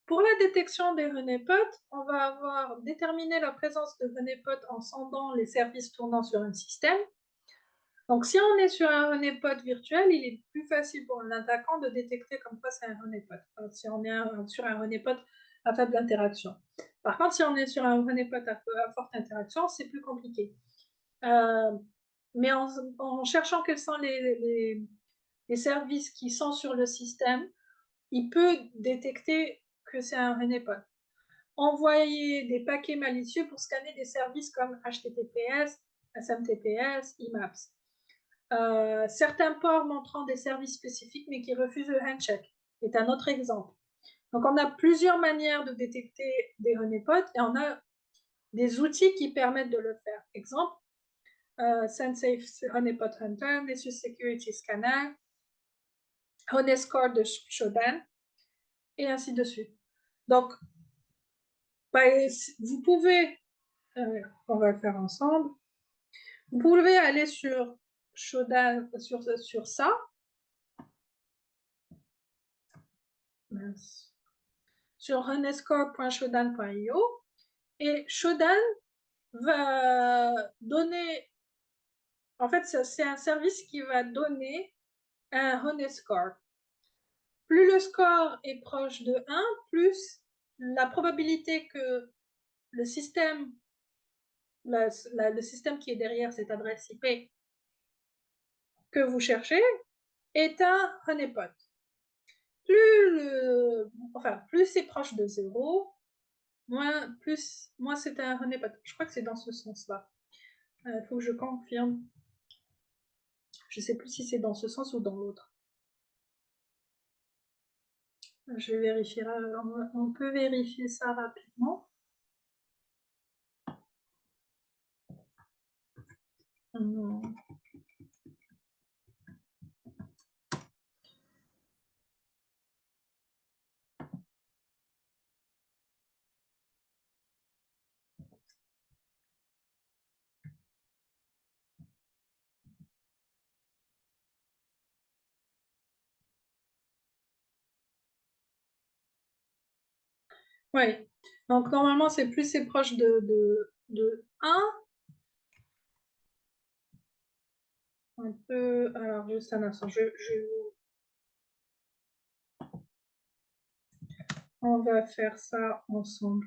Speaker 1: pour la détection des honeypots, on va avoir déterminé la présence de honeypots en sondant les services tournant sur un système. Donc, si on est sur un honeypot virtuel, il est plus facile pour un attaquant de détecter comme quoi c'est un honeypot. Enfin, si on est sur un honeypot à faible interaction. Par contre, si on est sur un honeypot à forte interaction, c'est plus compliqué. Mais en cherchant quels sont les services qui sont sur le système, il peut détecter que c'est un honeypot. Envoyer des paquets malicieux pour scanner des services comme HTTPS, SMTPS, IMAPS. Certains ports montrant des services spécifiques mais qui refusent le handshake est un autre exemple. Donc, on a plusieurs manières de détecter des honeypots et on a des outils qui permettent de le faire. Exemple, SendSafe Honeypot Hunter, Nessus Security Scanner, Honeyscore de Shodan, et ainsi de suite. Donc, vous pouvez, on va le faire ensemble, vous pouvez aller sur Shodan, sur ça, sur honeyscore.shodan.io, et Shodan va donner, en fait, c'est un service qui va donner un Honeyscore. Plus le score est proche de 1, plus la probabilité que le système, le système qui est derrière cette adresse IP que vous cherchez est un honeypot. Plus c'est proche de 0, moins c'est un honeypot. Je crois que c'est dans ce sens-là. Il faut que je confirme. Je ne sais plus si c'est dans ce sens ou dans l'autre. Je vais vérifier. On peut vérifier ça rapidement. Oui. Donc, normalement, plus c'est proche de 1. Un peu. Alors, juste un instant. On va faire ça ensemble.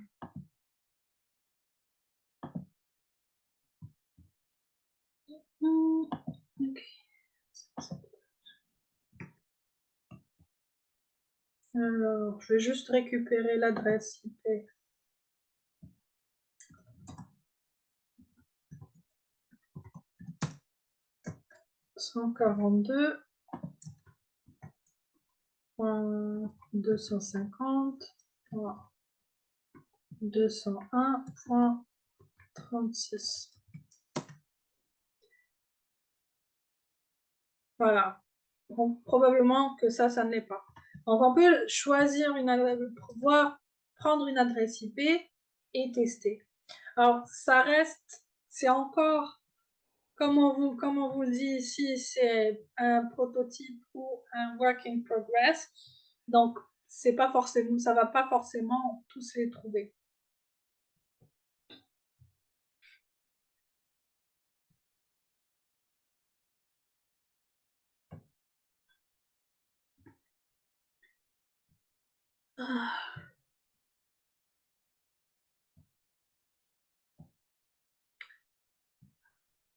Speaker 1: Okay. Alors, je vais juste récupérer l'adresse IP. .250.201.36. Voilà. Donc, probablement que ça ne l'est pas. Donc, on peut choisir pouvoir prendre une adresse IP et tester. Alors, ça reste, c'est encore, comme on vous le dit ici, c'est un prototype ou un work in progress. Donc, c'est pas forcément, ça va pas forcément tous les trouver.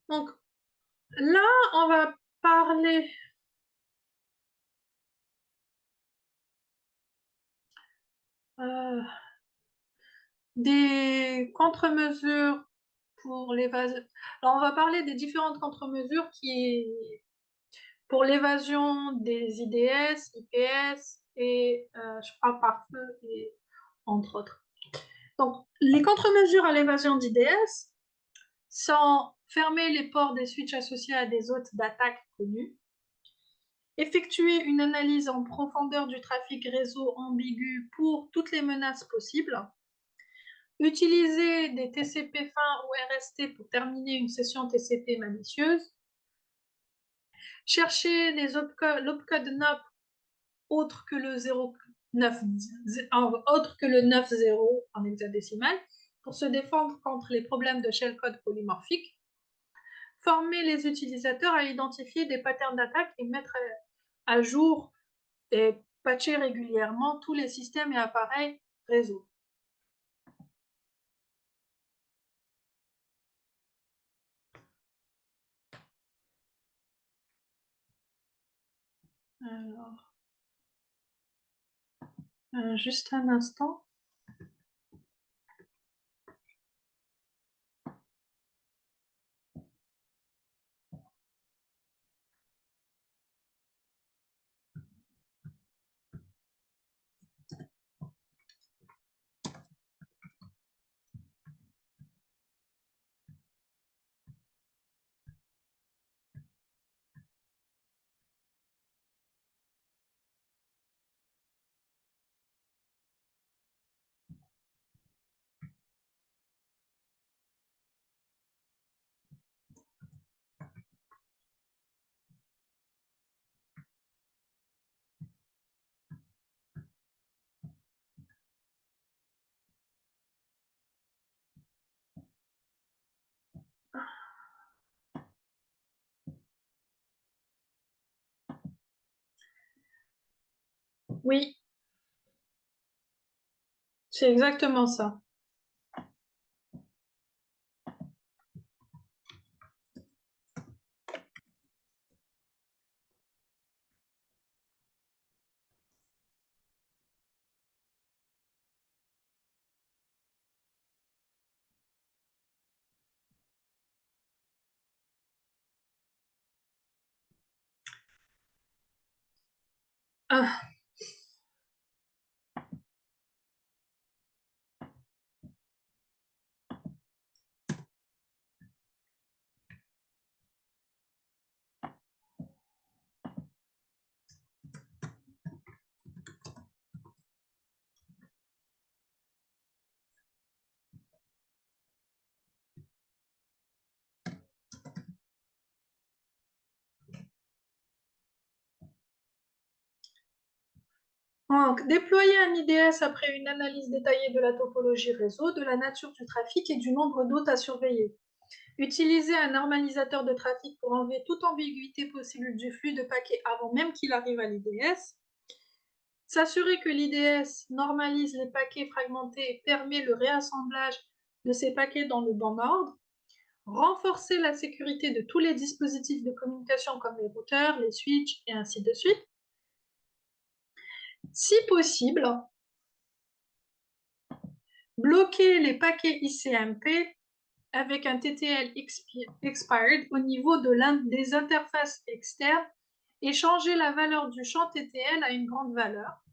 Speaker 1: Donc, là, on va parler des contre-mesures pour l'évasion. Alors, on va parler des différentes contre-mesures pour l'évasion des IDS, IPS et je crois pare-feu et entre autres. Donc, les contre-mesures à l'évasion d'IDS sont fermer les ports des switches associés à des hôtes d'attaque connus, effectuer une analyse en profondeur du trafic réseau ambigu pour toutes les menaces possibles, utiliser des TCP fins ou RST pour terminer une session TCP malicieuse, chercher l'opcode NOP autre que le 9.0 en hexadécimal pour se défendre contre les problèmes de shellcode polymorphique, former les utilisateurs à identifier des patterns d'attaque et mettre à jour et patcher régulièrement tous les systèmes et appareils réseau. Alors, juste un instant. Oui, c'est exactement ça. Ah, donc, déployer un IDS après une analyse détaillée de la topologie réseau, de la nature du trafic et du nombre d'hôtes à surveiller. Utiliser un normalisateur de trafic pour enlever toute ambiguïté possible du flux de paquets avant même qu'il arrive à l'IDS. S'assurer que l'IDS normalise les paquets fragmentés et permet le réassemblage de ces paquets dans le bon ordre. Renforcer la sécurité de tous les dispositifs de communication comme les routeurs, les switches et ainsi de suite. Si possible, bloquer les paquets ICMP avec un TTL expired au niveau des interfaces externes et changer la valeur du champ TTL à une grande valeur.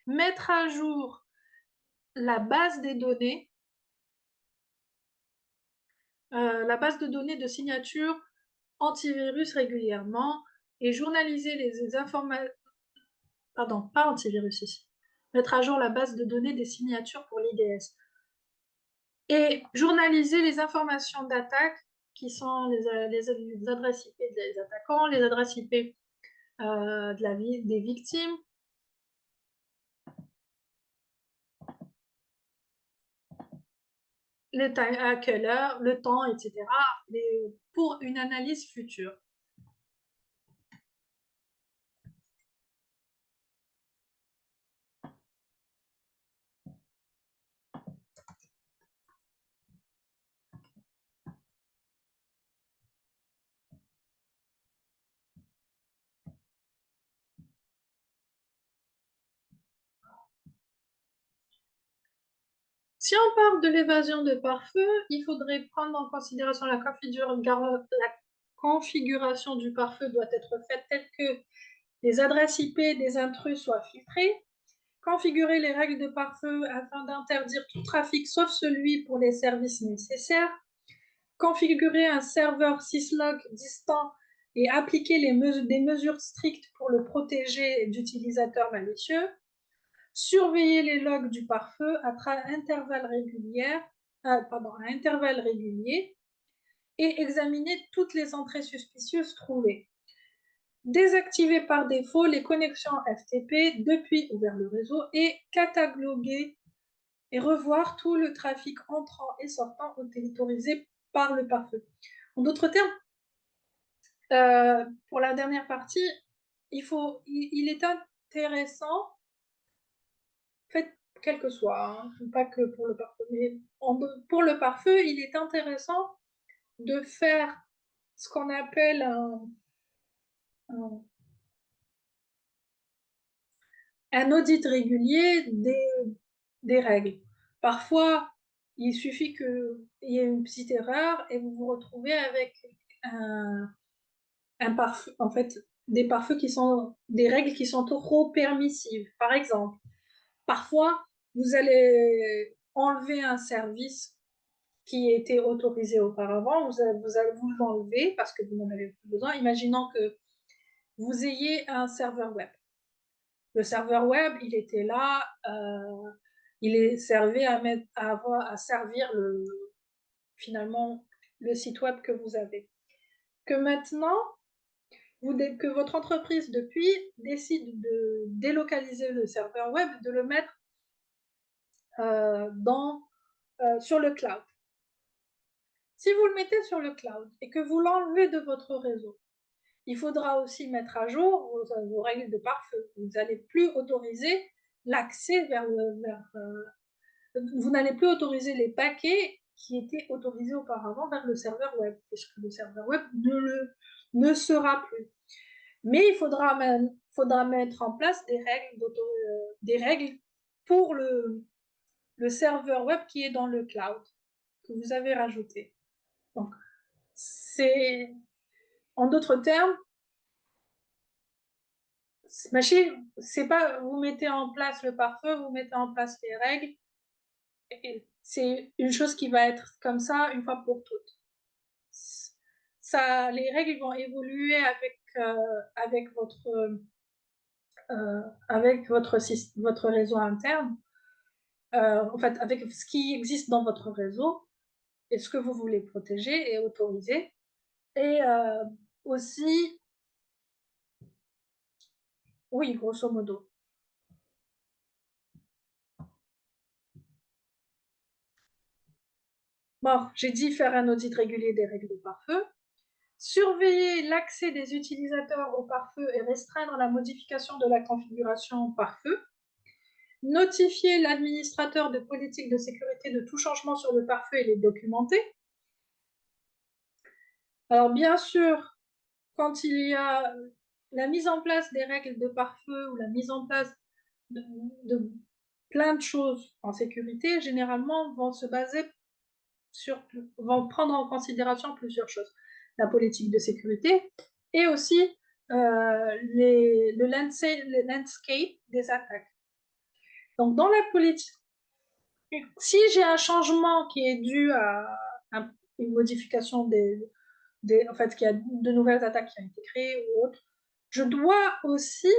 Speaker 1: Mettre à jour la base des données, la base de données de signature antivirus régulièrement et journaliser les informations pardon, pas antivirus ici, mettre à jour la base de données des signatures pour l'IDS et journaliser les informations d'attaque qui sont les adresses IP des attaquants, les adresses IP des victimes, à quelle heure, le temps, etc., pour une analyse future. Si on parle de l'évasion de pare-feu, il faudrait prendre en considération la configuration du pare-feu doit être faite telle que les adresses IP des intrus soient filtrées, configurer les règles de pare-feu afin d'interdire tout trafic sauf celui pour les services nécessaires, configurer un serveur syslog distant et appliquer des mesures strictes pour le protéger d'utilisateurs malicieux, surveiller les logs du pare-feu à intervalles réguliers et examiner toutes les entrées suspicieuses trouvées. Désactiver par défaut les connexions FTP depuis ou vers le réseau et cataloguer et revoir tout le trafic entrant et sortant autorisé par le pare-feu. En d'autres termes, pour la dernière partie, il est intéressant, en fait, quel que soit, hein, pas que pour le pare-feu, mais pour le pare-feu, il est intéressant de faire ce qu'on appelle un audit régulier des règles. Parfois, il suffit qu'il y ait une petite erreur et vous vous retrouvez avec un pare-feu, en fait, des pare-feux qui sont des règles qui sont trop permissives. Par exemple, parfois, vous allez enlever un service qui était autorisé auparavant, vous allez vous l'enlever parce que vous n'en avez plus besoin. Imaginons que vous ayez un serveur web. Le serveur web, il était là, il est servi à servir finalement le site web que vous avez. Que maintenant, que votre entreprise depuis décide de délocaliser le serveur web, de le mettre sur le cloud. Si vous le mettez sur le cloud et que vous l'enlevez de votre réseau, il faudra aussi mettre à jour vos règles de pare-feu. Vous n'allez plus autoriser l'accès vous n'allez plus autoriser les paquets qui étaient autorisés auparavant vers le serveur web, puisque le serveur web ne sera plus. Mais il faudra mettre en place des règles pour le serveur web qui est dans le cloud, que vous avez rajouté. Donc, en d'autres termes, c'est pas vous mettez en place le pare-feu, vous mettez en place les règles, c'est une chose qui va être comme ça une fois pour toutes. Les règles vont évoluer avec votre réseau interne, en fait, avec ce qui existe dans votre réseau et ce que vous voulez protéger et autoriser. Et aussi, oui, grosso modo. Bon, j'ai dit faire un audit régulier des règles de pare-feu, surveiller l'accès des utilisateurs au pare-feu et restreindre la modification de la configuration pare-feu, notifier l'administrateur de politique de sécurité de tout changement sur le pare-feu et les documenter. Alors bien sûr, quand il y a la mise en place des règles de pare-feu ou la mise en place de plein de choses en sécurité, généralement vont vont prendre en considération plusieurs choses. La politique de sécurité et aussi le landscape des attaques. Donc dans la politique, si j'ai un changement qui est dû à une modification en fait, qu'il y a de nouvelles attaques qui ont été créées ou autres, je dois aussi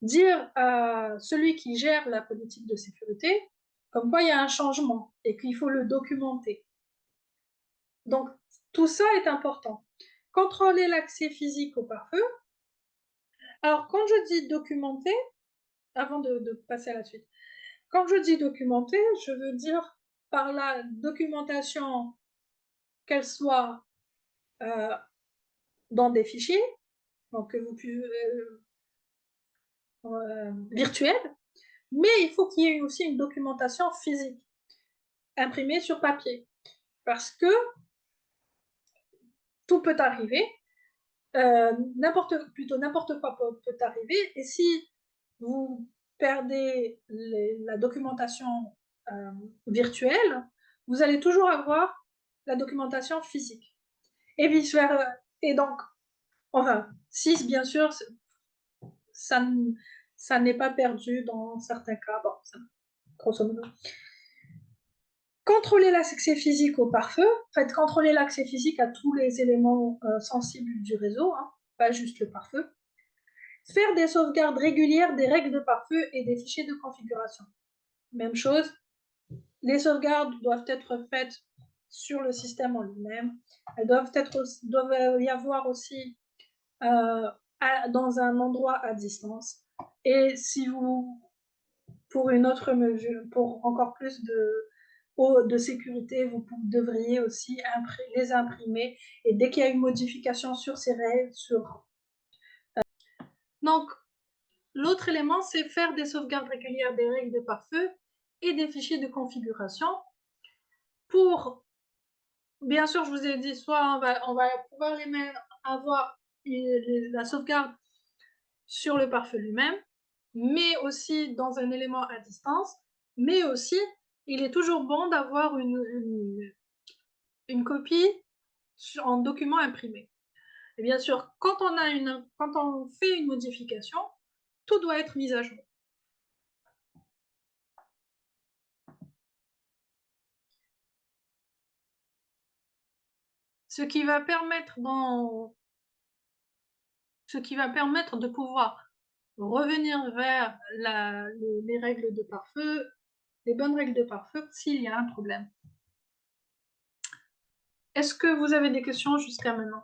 Speaker 1: dire à celui qui gère la politique de sécurité comme quoi il y a un changement et qu'il faut le documenter. Donc, tout ça est important. Contrôler l'accès physique au pare-feu. Alors, quand je dis documenter, avant de passer à la suite, quand je dis documenter, je veux dire par la documentation qu'elle soit dans des fichiers, donc que vous pouvez virtuels, mais il faut qu'il y ait aussi une documentation physique, imprimée sur papier, parce que tout peut arriver, n'importe quoi peut arriver, et si vous perdez la documentation euh, virtuelle, vous allez toujours avoir la documentation physique. Et vice-versa. Et donc, enfin, si bien sûr, ça, ça n'est pas perdu dans certains cas, bon, ça, grosso modo. Contrôler l'accès physique au pare-feu, en fait, contrôler l'accès physique à tous les éléments sensibles du réseau, hein, pas juste le pare-feu. Faire des sauvegardes régulières des règles de pare-feu et des fichiers de configuration. Même chose, les sauvegardes doivent être faites sur le système en lui-même. Elles doivent y avoir aussi dans un endroit à distance. Et si vous, pour une autre mesure, pour encore plus de sécurité, vous devriez aussi les imprimer. Et dès qu'il y a une modification sur ces règles, donc, l'autre élément, c'est faire des sauvegardes régulières des règles de pare-feu et des fichiers de configuration pour, bien sûr, je vous ai dit, soit on va pouvoir avoir la sauvegarde sur le pare-feu lui-même, mais aussi dans un élément à distance, mais aussi, il est toujours bon d'avoir une copie en document imprimé. Et bien sûr, quand on fait une modification, tout doit être mis à jour. Ce qui va permettre de pouvoir revenir vers les règles de pare-feu, les bonnes règles de pare-feu s'il y a un problème. Est-ce que vous avez des questions jusqu'à maintenant?